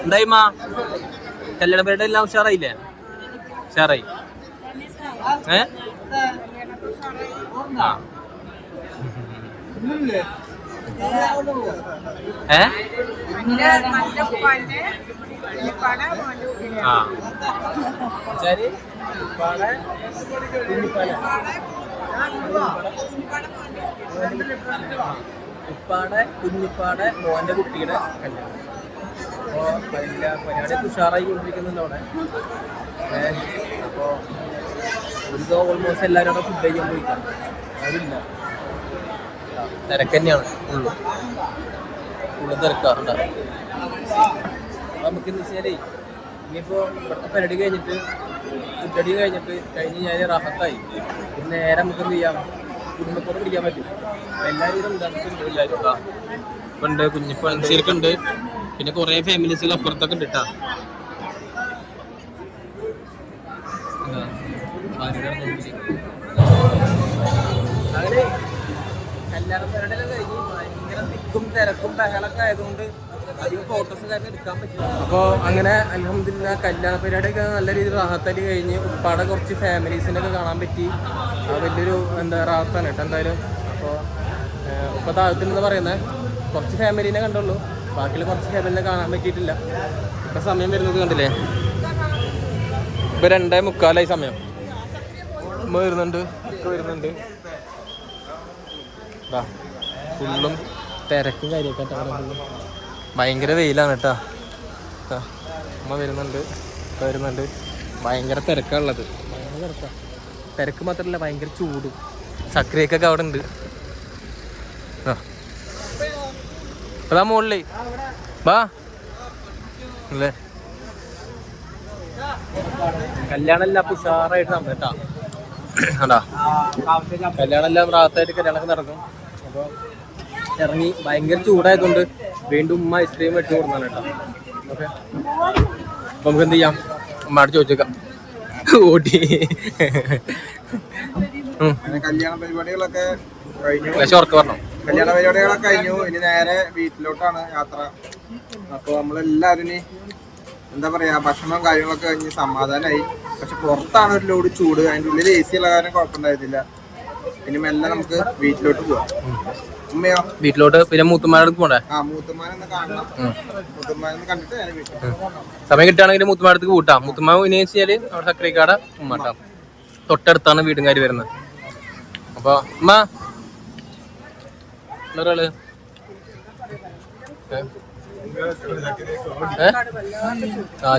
എന്തായി മാ കല്യാണ പരിപാടി എല്ലാം ഉഷാറായില്ലേ? ഉഷാറായി. ആ ഉപ്പാടെ കുഞ്ഞിപ്പാടെ മോന്റെ കുട്ടിയുടെ കല്യാണം. അപ്പോൾ പരിപാടി ഉഷാറായി കൊണ്ടിരിക്കുന്നുണ്ട് അവിടെ. അപ്പോൾ ഒരു ഓൾമോസ്റ്റ് എല്ലാവരും അവിടെ ഫുഡ് കഴിക്കാൻ പോയിക്കാം. അതില്ല, തിരക്ക് തന്നെയാണ് ഉള്ള തിരക്കാറുണ്ട്. നമുക്കെന്ന് വെച്ചാലേ ഇനിയിപ്പോൾ ഇവിടുത്തെ പരിപാടി കഴിഞ്ഞിട്ട് ഫുഡടി കഴിഞ്ഞിട്ട് കഴിഞ്ഞ് റാഹത്തായി. പിന്നെ നേരെ നമുക്ക് എന്ത് ചെയ്യാം, കുടുംബത്തോടെ പിടിക്കാൻ പറ്റും. എല്ലാവരും കൂടെ ഉണ്ടാകുന്നുണ്ട്. എല്ലാവരും ഉണ്ട്, കുഞ്ഞിപ്പോൾ അനുസരിച്ചൊക്കെ ഉണ്ട്. പിന്നെ കുറേ ഫാമിലീസുകൾ അപ്പുറത്തൊക്കെ ഉണ്ട് കേട്ടാ. അങ്ങനെ കല്യാണ പരിപാടിയെല്ലാം കഴിഞ്ഞ് ഭയങ്കര തിക്കും തിരക്കും ബഹളൊക്കെ ആയതുകൊണ്ട് അധികം ഫോട്ടോസ് കാര്യം എടുക്കാൻ പറ്റില്ല. അപ്പോൾ അങ്ങനെ അൽഹംദുലില്ലാ കല്യാണ പരിപാടിയൊക്കെ നല്ല രീതിയിൽ റാഹത്തായിട്ട് കഴിഞ്ഞ് ഉപ്പാടെ കുറച്ച് ഫാമിലീസിനൊക്കെ കാണാൻ പറ്റി. വലിയൊരു റാഹത്താണ് കേട്ടോ എന്തായാലും. അപ്പോൾ ഇപ്പോൾ താഴത്തുനിന്ന് പറയുന്നത് കുറച്ച് ഫാമിലീനെ കണ്ടുള്ളൂ, ബാക്കിയുള്ള കുറച്ച് ഫാമിലിനെ കാണാൻ പറ്റിയിട്ടില്ല. ഇപ്പം സമയം വരുന്നത് കണ്ടില്ലേ, ഇപ്പം 2:45 സമയം. ഉമ്മ വരുന്നുണ്ട്, ഒക്കെ വരുന്നുണ്ട്. ഫുള്ളും തിരക്കും കാര്യമൊക്കെ ഫുള്ളും ഭയങ്കര വെയിലാണ് കേട്ടോ. ഉമ്മ വരുന്നുണ്ട്, ഒക്കെ വരുന്നുണ്ട്. ഭയങ്കര തിരക്കാണുള്ളത്, ഭയങ്കര തിരക്കാണ്. തിരക്ക് മാത്രമല്ല ഭയങ്കര ചൂടും. സക്രിയൊക്കെ അവിടെ ഉണ്ട്. അതാ മുകളിലേ ബാ അല്ലേ. കല്യാണം എല്ലാം ഉഷാറായിട്ട് നടന്നു കേട്ടാ. അതാ കല്യാണം എല്ലാം റാഹത്തായിട്ട് കല്യാണമൊക്കെ നടക്കും. അപ്പോൾ ഇറങ്ങി ഭയങ്കര ചൂടായതുകൊണ്ട് വീണ്ടും ഉമ്മ ഐസ്ക്രീം മേടിച്ചു കൊടുന്നാണ് കേട്ടോ. ഓക്കെ, അപ്പം നമുക്ക് എന്ത് ചെയ്യാം, ഉമ്മയോട് ചോദിച്ചേക്കാം. ഓടി കല്യാണ പരിപാടികളൊക്കെ കഴിഞ്ഞു. ഉറക്കെ പറഞ്ഞോ. കല്യാണ പരിപാടികളൊക്കെ കഴിഞ്ഞു. ഇനി നേരെ വീട്ടിലോട്ടാണ് യാത്ര. അപ്പോൾ നമ്മളെല്ലാവരും എന്താ പറയാ, ഭക്ഷണവും കാര്യങ്ങളൊക്കെ കഴിഞ്ഞ് സമാധാനമായി. പക്ഷെ പുറത്താണ് ഒരു ലോഡ് ചൂട്, അതിൻ്റെ ഉള്ളിൽ AC ഉള്ള കാരണം കുഴപ്പമുണ്ടായിരുന്നില്ല. ഇനി മെല്ലെ നമുക്ക് വീട്ടിലോട്ട് പോവാം. ഉമ്മയോ? വീട്ടിലോട്ട്. പിന്നെ മൂത്തുമാരുടെ പോണ്ടേ? മൂത്തുമാനൊന്ന് കാണണം. മൂത്തുമാനൊന്ന് കണ്ടിട്ട് ഞാൻ വീട്ടിൽ സമയം കിട്ടുകയാണെങ്കിൽ മൂത്തുമാരത്തേക്ക് കൂട്ടാം. മൂത്തുമാവ് ഇനി വെച്ചാല് അവിടെ സക്രിക്കാട ഉമ്മട്ടാം. തൊട്ടടുത്താണ് വീടും കാര്യം വരുന്നത്. അപ്പൊ ഉമ്മ ഒരാള്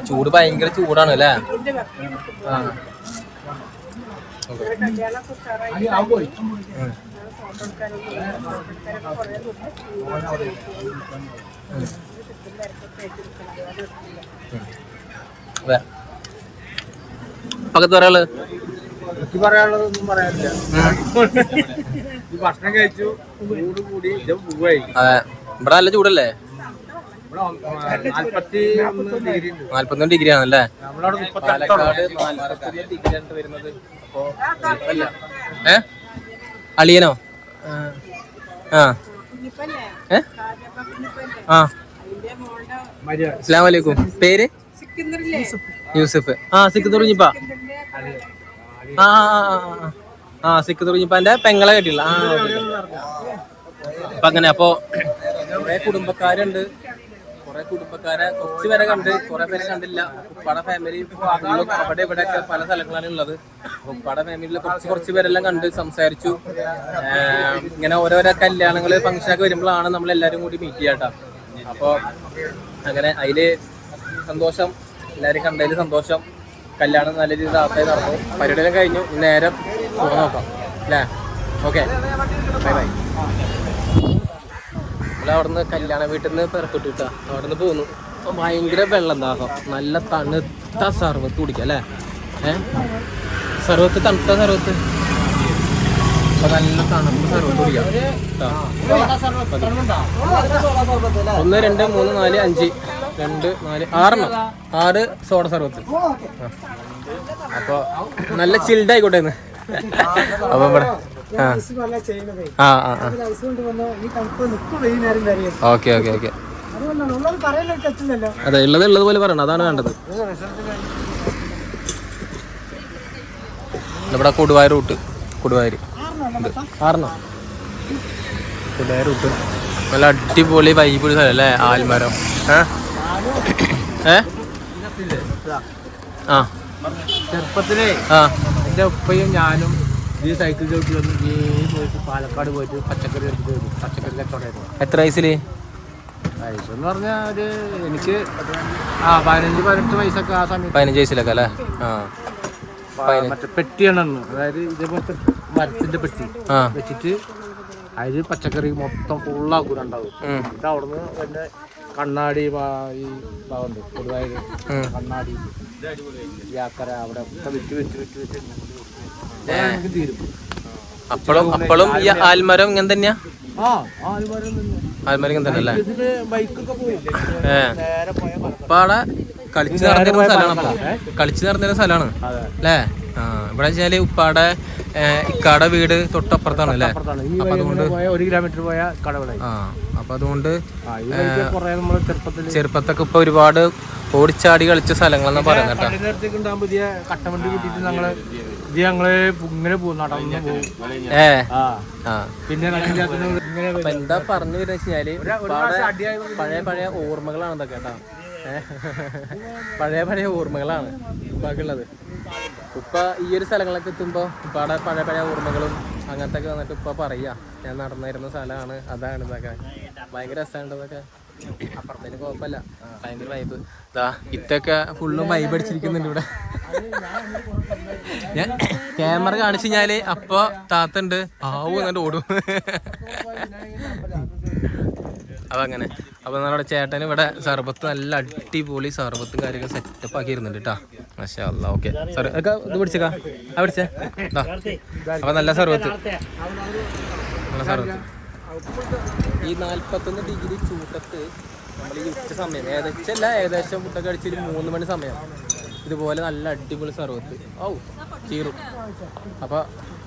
ചൂട് ഭയങ്കര ചൂടാണ് അല്ലേ. പക്കത്ത് ഒരാള് എനിക്ക് പറയാനുള്ളതൊന്നും പറയാനില്ല. ഭക്ഷണം കഴിച്ചു, ചൂട് കൂടി പോവായി. അതെ, ഇവിടെ നല്ല ചൂടല്ലേ. 41 ഡിഗ്രി ആണല്ലേ. പാലക്കാട് 41 ഡിഗ്രിയാണ് വരുന്നത്. അപ്പോ അളിയനോ? അസ്സലാമു അലൈക്കും. പേര്? യൂസഫ്. സിക്കന്ദർ കുഞ്ഞിപ്പാ. സിക്കന്ദർ കുഞ്ഞിപ്പാന്റെ പെങ്ങളെ കേട്ടില്ല. അപ്പൊ അങ്ങനെ. അപ്പൊ കുറെ കുടുംബക്കാരുണ്ട്, കുറെ കുടുംബക്കാരെ കുറച്ച് പേരെ കണ്ട്, കുറെ പേരെ കണ്ടില്ല. ഉപ്പാടെ ഫാമിലി അവിടെ ഇവിടെ ഒക്കെ പല സ്ഥലങ്ങളാണ് ഉള്ളത്. ഉപ്പാടെ ഫാമിലിയിലെ കുറച്ച് പേരെല്ലാം കണ്ട് സംസാരിച്ചു. ഇങ്ങനെ ഓരോരോ കല്യാണങ്ങള് ഫംഗ്ഷനൊക്കെ വരുമ്പോഴാണ് നമ്മളെല്ലാരും കൂടി മീറ്റ് ചെയ്യാട്ടോ. അപ്പോൾ അങ്ങനെ അതില് സന്തോഷം, എല്ലാവരും കണ്ടതിൽ സന്തോഷം. കല്യാണം നല്ല രീതിയിൽ ആൾക്കാർ നടന്നു. പരിപാടിയെല്ലാം കഴിഞ്ഞു. നേരം പോകാൻ നോക്കാം അല്ലേ. Okay, bye bye. അവിടുന്ന് കല്യാണ വീട്ടിൽ നിന്ന് പുറപ്പെട്ടു കിട്ടാ. അവിടെ നിന്ന് പോന്നു. ഭയങ്കര വെള്ളം ദാഹം. നല്ല തണുത്ത സർവത്ത് കുടിക്കാം അല്ലേ. സർവത്ത്, തണുത്ത സർവത്ത്. അപ്പൊ നല്ല തണുത്ത സർവത്ത് കുടിക്കാം. 1 2 3 4 5 2 4 6 സോഡ സർവത്ത്. അപ്പൊ നല്ല ചിൽഡ് ആയിക്കോട്ടെ ഇന്ന്. അപ്പൊ ഇവിടെ ഓക്കെ. അതെ, ഉള്ളത് പോലെ പറയണം, അതാണ് വേണ്ടത്. ഇവിടെ കൊടുവായൂർ റൂട്ട്, കൊടുവായൂർ റൂട്ട് നല്ല അടിപൊളി വൈബ് സ്ഥലം അല്ലേ? ആൽമരം. ചെറുപ്പത്തിലേ എന്റെ ഉപ്പയും ഞാനും ഈ സൈക്കിൾ ചവിട്ടി വന്ന് പോയിട്ട് പാലക്കാട് പോയിട്ട് പച്ചക്കറി കച്ചവടമായിരുന്നു. എത്ര വയസ്സില്? വയസ്സെന്ന് പറഞ്ഞാൽ ഒരു എനിക്ക് 15-18 വയസ്സൊക്കെ ആ സമയത്ത്. 15 വയസ്സിലൊക്കെ അല്ലേ? മറ്റേ പെട്ടിയാണ്, അതായത് ഇതേപോലത്തെ മരത്തിന്റെ പെട്ടി വെച്ചിട്ട് അതിൽ പച്ചക്കറി മൊത്തം ഫുള്ളാക്കൂലുണ്ടാവും. എന്നിട്ട് അവിടുന്ന് പിന്നെ കണ്ണാടി ഈ ഭാഗമുണ്ട്, പൊതുവായി കണ്ണാടി യാക്കര അവിടെ ഒക്കെ വെച്ച് തീരും. അപ്പോഴും ഈ ആൽമരം ഇങ്ങനെ തന്നെയാ? ആൽമരം ഇങ്ങനെ തന്നെ അല്ലേ? ബൈക്കൊക്കെ പോയി നേരെ പോയ അപ്പൊ അവിടെ കളിച്ചു നടന്നിരുന്ന സ്ഥലമാണ് അല്ലേ? ഇവിടെ വെച്ചാല് ഉപ്പാടെ ഇക്കാടെ വീട് തൊട്ടപ്പുറത്താണ് അല്ലേ? അപ്പൊ അതുകൊണ്ട് 1 കിലോമീറ്റർ പോയ കടകളെ. അപ്പൊ അതുകൊണ്ട് ചെറുപ്പത്തിൽ ചെറുപ്പത്തൊക്കെ ഇപ്പൊ ഒരുപാട് ഓടിച്ചാടി കളിച്ച സ്ഥലങ്ങളെന്ന് പറയുന്നത് കേട്ടോ. പുതിയ കട്ടവണ്ടി കിട്ടിയിട്ട് ഞങ്ങള് ഇങ്ങനെ പോകും, നടന്നു പോകും. പിന്നെ എന്താ പറഞ്ഞു വരുന്ന വെച്ചാല് പഴയ ഓർമ്മകളാണ് ഇതൊക്കെ കേട്ടോ. പഴയ ഓർമ്മകളാണ് ഉപ്പാക്കുള്ളത്. ഉപ്പ ഈ ഒരു സ്ഥലങ്ങളൊക്കെ എത്തുമ്പോ ഉപ്പാടെ പഴയ ഓർമ്മകളും അങ്ങനത്തെ ഒക്കെ വന്നിട്ട് ഉപ്പ പറയാ, ഞാൻ നടന്നിരുന്ന സ്ഥലമാണ്, അതാണ് ഇതൊക്കെ. ഭയങ്കര രസമുണ്ട് ഇതൊക്കെ. അപ്പുറത്തേന് കുഴപ്പമില്ല, ഭയങ്കര വൈബ്. ഇതൊക്കെ ഫുള്ളും വൈബ് അടിച്ചിരിക്കുന്നുണ്ട് ഇവിടെ. ഞാൻ ക്യാമറ കാണിച്ചു കഴിഞ്ഞാല് അപ്പൊ താത്തണ്ട് എന്നിട്ട് ഓടും. അതങ്ങനെ. അപ്പൊ നമ്മുടെ ചേട്ടന് ഇവിടെ സർബത്ത് നല്ല അടിപൊളി സർബത്തും കാര്യങ്ങളും സെറ്റപ്പ് ആക്കി ഇരുന്നുണ്ട് കേട്ടാ. മാഷാ അല്ലാ. ഓക്കെ സാറ് ഇത് പിടിച്ചേക്കാ, പിടിച്ചേ. അപ്പൊ നല്ല സർബത്ത്. ഈ 41 ഡിഗ്രി ചൂട്ടത്ത് നമ്മൾ ഈ ഉച്ച സമയം ഏകദേശം ഫുഡൊക്കെ അടിച്ചൊരു 3 മണി സമയം ഇതുപോലെ നല്ല അടിപൊളി സർബത്ത് ചീറും. അപ്പൊ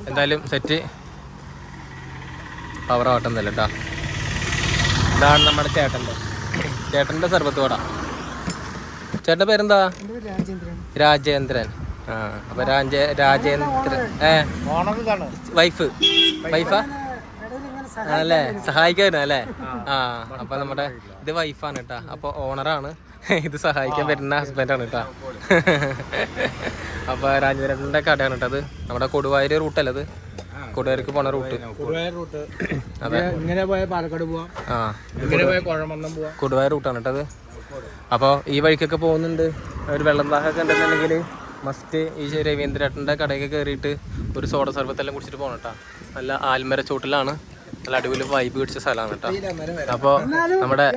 എന്തായാലും സെറ്റ് പവർ ആവട്ടം തന്നെ കേട്ടാ. ഇതാണ് നമ്മുടെ ചേട്ടൻ്റെ സർബത്ത് വട. ചേട്ടൻ്റെ പേരെന്താ? രാജേന്ദ്രൻ. അപ്പൊ രാജേന്ദ്രൻ വൈഫാ ആണല്ലേ? സഹായിക്കായിരുന്നു അല്ലേ? അപ്പൊ നമ്മുടെ ഇത് വൈഫാണ് കേട്ടാ. അപ്പൊ ഓണറാണ്, ഇത് സഹായിക്കാൻ വരുന്ന ഹസ്ബൻഡാണ് കേട്ടാ. അപ്പൊ രാജേന്ദ്രന്റെ കടയാണ് കേട്ടോ അത്. നമ്മുടെ കൊടുവായൂർ റൂട്ടല്ലേ അത്? കൊടുവായൂർക്ക് പോണ റൂട്ട്. കൊടുവായൂർ റൂട്ടാണ് കേട്ടോ അത്. അപ്പോൾ ഈ വഴിക്കൊക്കെ പോകുന്നുണ്ട്, ഒരു വെള്ളം ദാഹമൊക്കെ ഉണ്ടെന്നുണ്ടെങ്കിൽ മസ്റ്റ് ഈ രവീന്ദ്രേട്ടൻ്റെ കടയൊക്കെ കയറിയിട്ട് ഒരു സോഡ സർബത്തെല്ലാം കുടിച്ചിട്ട് പോകണം കേട്ടോ. നല്ല ആൽമര ചോട്ടിലാണ്, നല്ല അടിപൊളി വൈബ് പിടിച്ച സ്ഥലമാണ് കേട്ടോ. അപ്പോൾ നമ്മുടെ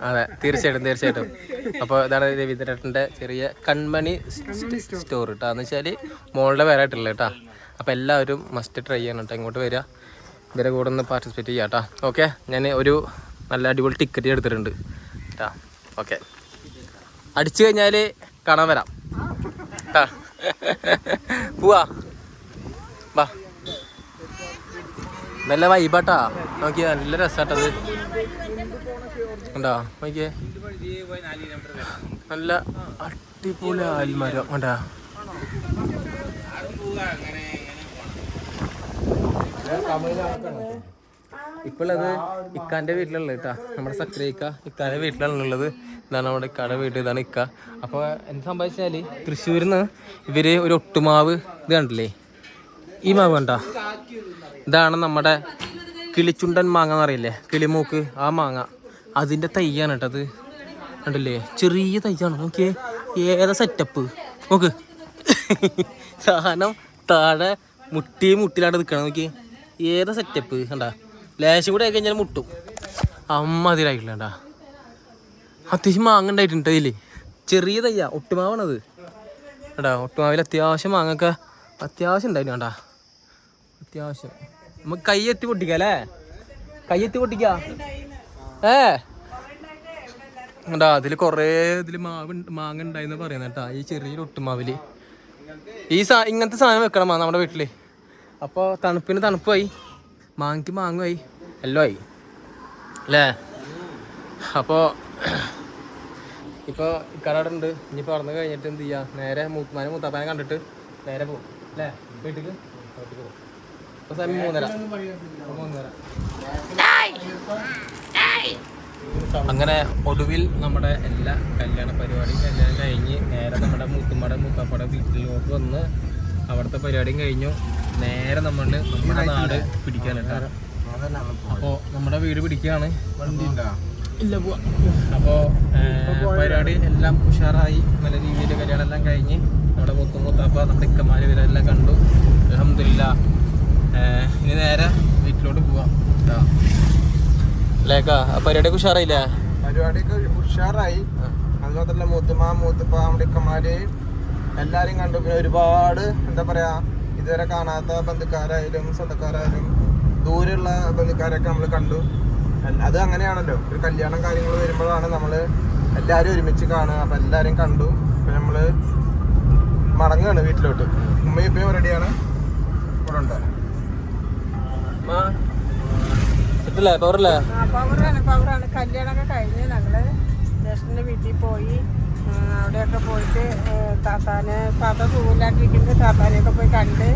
അതെ തീർച്ചയായിട്ടും. അപ്പോൾ ഇതാണ് രവീന്ദ്രേട്ടൻ്റെ ചെറിയ കൺമണി സ്റ്റോർ കേട്ടോ. എന്ന് വെച്ചാൽ മോളുടെ പേരായിട്ടുള്ളത് കേട്ടോ. അപ്പോൾ എല്ലാവരും മസ്റ്റ് ട്രൈ ചെയ്യണം കേട്ടോ. ഇങ്ങോട്ട് വരിക, ഇവരെ കൂടെ ഒന്ന് പാർട്ടിസിപ്പേറ്റ് ചെയ്യാം കേട്ടോ. ഓക്കെ, ഞാൻ ഒരു നല്ല അടിപൊളി ടിക്കറ്റ് എടുത്തിട്ടുണ്ട് കേട്ടോ. ഓക്കെ, അടിച്ചു കഴിഞ്ഞാൽ കാണാൻ വരാം കേട്ടോ. പോവാ വാ. നല്ല വൈബാട്ടാ, നോക്കിയാ നല്ല രസാട്ടത്. ഉണ്ടോ നോക്കിയേ, നല്ല അടിപൊളി ആൽമരം ഉണ്ടാ. ഇപ്പോൾ അത് ഇക്കാൻ്റെ വീട്ടിലുള്ളത് കേട്ടോ. നമ്മുടെ സക്രിയക്ക ഇക്കാൻ്റെ വീട്ടിലാണുള്ളത്. ഇതാണ് നമ്മുടെ ഇക്കാടെ വീട്, ഇതാണ് ഇക്ക. അപ്പോൾ എന്ത് സംഭവിച്ചാൽ തൃശ്ശൂരിൽ നിന്ന് ഇവർ ഒരു ഒട്ടുമാവ് ഇത് കണ്ടില്ലേ, ഈ മാവ് കണ്ട, ഇതാണ് നമ്മുടെ കിളിച്ചുണ്ടൻ മാങ്ങ എന്നറിയില്ലേ, കിളിമൂക്ക്, ആ മാങ്ങ അതിൻ്റെ തയ്യാണ് കേട്ടോ അത്. കണ്ടില്ലേ, ചെറിയ തയ്യാണ്. നോക്കിയേ ഏതാ സെറ്റപ്പ് നോക്ക്. സാധനം താഴെ മുട്ടിലാണ്ട് നിൽക്കണം. നോക്കി ഏതാ സെറ്റപ്പ് കണ്ടാ. ലേശം കൂടെ ആയി കഴിഞ്ഞാൽ മുട്ടും. അമ്മ അതിലായിട്ടില്ല കണ്ടാ. അത്യാവശ്യം മാങ്ങ ഉണ്ടായിട്ടുണ്ട് അതിൽ. ചെറിയ തയ്യ, ഒട്ടുമാവാണത് കണ്ടാ. ഒട്ടുമാവിൽ അത്യാവശ്യം മാങ്ങൊക്കെ അത്യാവശ്യം ഉണ്ടായിരുന്നു കണ്ടാ. അത്യാവശ്യം നമുക്ക് കയ്യെത്തി പൊട്ടിക്കാം അല്ലേ? കയ്യെത്തി പൊട്ടിക്കാം. കണ്ടാ അതിൽ കുറേ മാങ്ങ ഉണ്ടായിന്ന് പറയുന്നത് കേട്ടാ. ഈ ചെറിയൊരു ഒട്ടുമാവില് ഈ ഇങ്ങനത്തെ സാധനം വെക്കണം നമ്മുടെ വീട്ടില്. അപ്പോൾ തണുപ്പിന് തണുപ്പായി, മാങ്ങയ്ക്ക് മാങ്ങായി, എല്ലാം ആയി അല്ലേ? അപ്പോൾ ഇപ്പോൾ ഇക്കാടുണ്ട്. ഇനിയിപ്പോൾ അവിടെ കഴിഞ്ഞിട്ട് എന്ത് ചെയ്യുക, നേരെ മൂത്താപ്പാനെ കണ്ടിട്ട് നേരെ പോകും അല്ലേ വീട്ടിലേക്ക് പോകും. ഇപ്പോൾ സമയം 3:30. അങ്ങനെ ഒടുവിൽ നമ്മുടെ എല്ലാ കല്യാണ പരിപാടിയും കല്യാണം കഴിഞ്ഞ് നേരെ നമ്മുടെ മൂത്താപ്പയുടെ വീട്ടിലോട്ട് വന്ന് അവിടുത്തെ പരിപാടിയും കഴിഞ്ഞു. നേരെ നമ്മുടെ നാട് പിടിക്കാനുണ്ട്. അപ്പോൾ നമ്മുടെ വീട് പിടിക്കുകയാണ്. ഇല്ല പോവാ. അപ്പോൾ പരിപാടി എല്ലാം ഉഷാറായി. നല്ല രീതിയിൽ കല്യാണം എല്ലാം കഴിഞ്ഞ് നമ്മുടെ മൂത്താപ്പ നമ്മുടെ ഇക്കമാർ ഇവരെല്ലാം കണ്ടു. അൽഹംദുലില്ലാ. ഇനി നേരെ വീട്ടിലോട്ട് പോവാം. ലേക്കാ പരിപാടിയൊക്കെ ഉഷാറായില്ലേ? പരിപാടിയൊക്കെ ഉഷാറായി. അത് മാത്രമല്ല മൂത്തപ്പ നമ്മുടെ ഇക്കമാര് എല്ലാരെയും കണ്ടു. പിന്നെ ഒരുപാട് എന്താ പറയാ ഇതുവരെ കാണാത്ത ബന്ധുക്കാരായാലും സ്വന്തക്കാരായാലും ദൂരെയുള്ള ബന്ധുക്കാരൊക്കെ നമ്മൾ കണ്ടു. അത് അങ്ങനെയാണല്ലോ, ഒരു കല്യാണം കാര്യങ്ങൾ വരുമ്പോഴാണ് നമ്മള് എല്ലാരും ഒരുമിച്ച് കാണുക. അപ്പൊ എല്ലാരും കണ്ടു. അപ്പൊ നമ്മള് മടങ്ങാണ് വീട്ടിലോട്ട്. ഉമ്മയും ഇപ്പയും റെഡിയാണ്, ഇവിടെ ഉണ്ടോ? പവറാണ്. കല്യാണമൊക്കെ കഴിഞ്ഞ് ഞങ്ങള് ജ്യേഷ്ഠന്റെ വീട്ടിൽ പോയി. അവിടെയൊക്കെ പോയിട്ട് താത്ത സുഖമില്ലാണ്ടിരിക്കുന്നത് താത്താനെയൊക്കെ പോയി കണ്ട്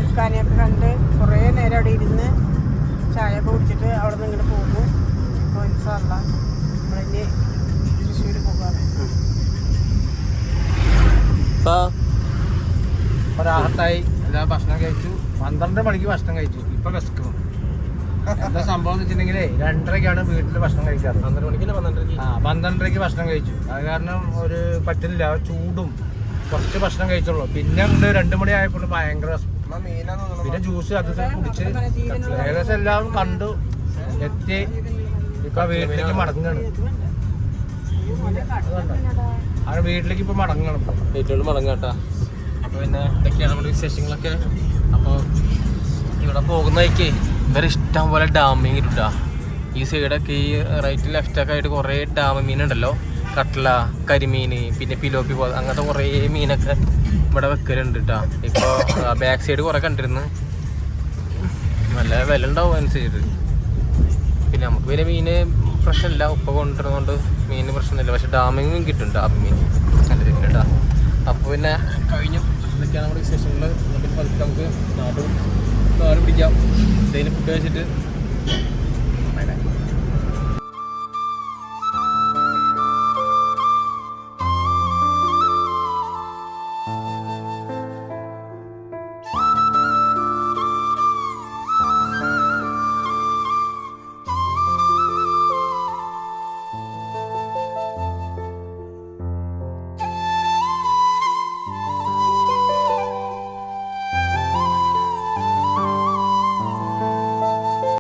ഉക്കാനെയൊക്കെ കണ്ട് കുറേ നേരം അവിടെ ഇരുന്ന് ചായയൊക്കെ കുടിച്ചിട്ട് അവിടെ നിന്ന് ഇങ്ങോട്ട് പോകുന്നു. അപ്പോൾ ഇൻഷാല്ലാ നമ്മളിനി തൃശ്ശൂർ പോകാറ്. ഒരാഹത്തായി എല്ലാ ഭക്ഷണം കഴിച്ചു. 12 മണിക്ക് ഭക്ഷണം കഴിച്ചു. ഇപ്പൊ വിശക്കുന്നു. എന്താ സംഭവം എന്ന് വെച്ചിട്ടുണ്ടെങ്കിൽ 2:30ക്കാണ് വീട്ടിൽ ഭക്ഷണം കഴിക്കാറ്. 12:30ക്ക് ഭക്ഷണം കഴിച്ചു. അത് കാരണം ഒരു പറ്റില്ല, ചൂടും കുറച്ച് ഭക്ഷണം കഴിച്ചുള്ളൂ. പിന്നെ 2 മണി ആയപ്പോൾ ഭയങ്കര പിന്നെ ജ്യൂസ് അത് കുടിച്ച് ഏകദേശം എല്ലാം കണ്ടു എത്തി. ഇപ്പൊ വീട്ടിലേക്ക് മടങ്ങാണ്. ആ വീട്ടിലേക്ക് ഇപ്പൊ മടങ്ങണം. വീട്ടിലോട്ട് മടങ്ങാട്ടാ. അപ്പോൾ പിന്നെ ഇതൊക്കെയാണ് നമ്മുടെ വിശേഷങ്ങളൊക്കെ. അപ്പോൾ ഇവിടെ പോകുന്നതൊക്കെ ഇവരെ ഇഷ്ടം പോലെ ഡാം മീൻ കിട്ടാ. ഈ സൈഡൊക്കെ ഈ റൈറ്റ് ലെഫ്റ്റൊക്കെ ആയിട്ട് കുറേ ഡാം മീനുണ്ടല്ലോ. കട്ട്ല, കരിമീൻ, പിന്നെ പിലോപ്പി പോലെ അങ്ങനത്തെ കുറേ മീനൊക്കെ ഇവിടെ വെക്കലുണ്ട് കേട്ടോ. ഇപ്പോൾ ബാക്ക് സൈഡ് കുറേ കണ്ടിരുന്നു. നല്ല വില ഉണ്ടാവും അനുസരിച്ചിട്ട്. പിന്നെ നമുക്ക് പിന്നെ മീന് പ്രശ്നമില്ല, ഉപ്പ കൊണ്ടുവരുന്നതുകൊണ്ട് മീന് പ്രശ്നമില്ല. പക്ഷെ ഡാമിങ് കിട്ടും, ഡാം മീൻ നല്ല രീതിയിൽ കേട്ടോ. അപ്പോൾ പിന്നെ കഴിഞ്ഞു. ഇതൊക്കെയാണ് നമ്മുടെ വിശേഷങ്ങൾ. പിന്നെ പതുക്കെ നമുക്ക് നാട് പിടിക്കാം. എന്തെങ്കിലും ഫുഡ് കഴിച്ചിട്ട്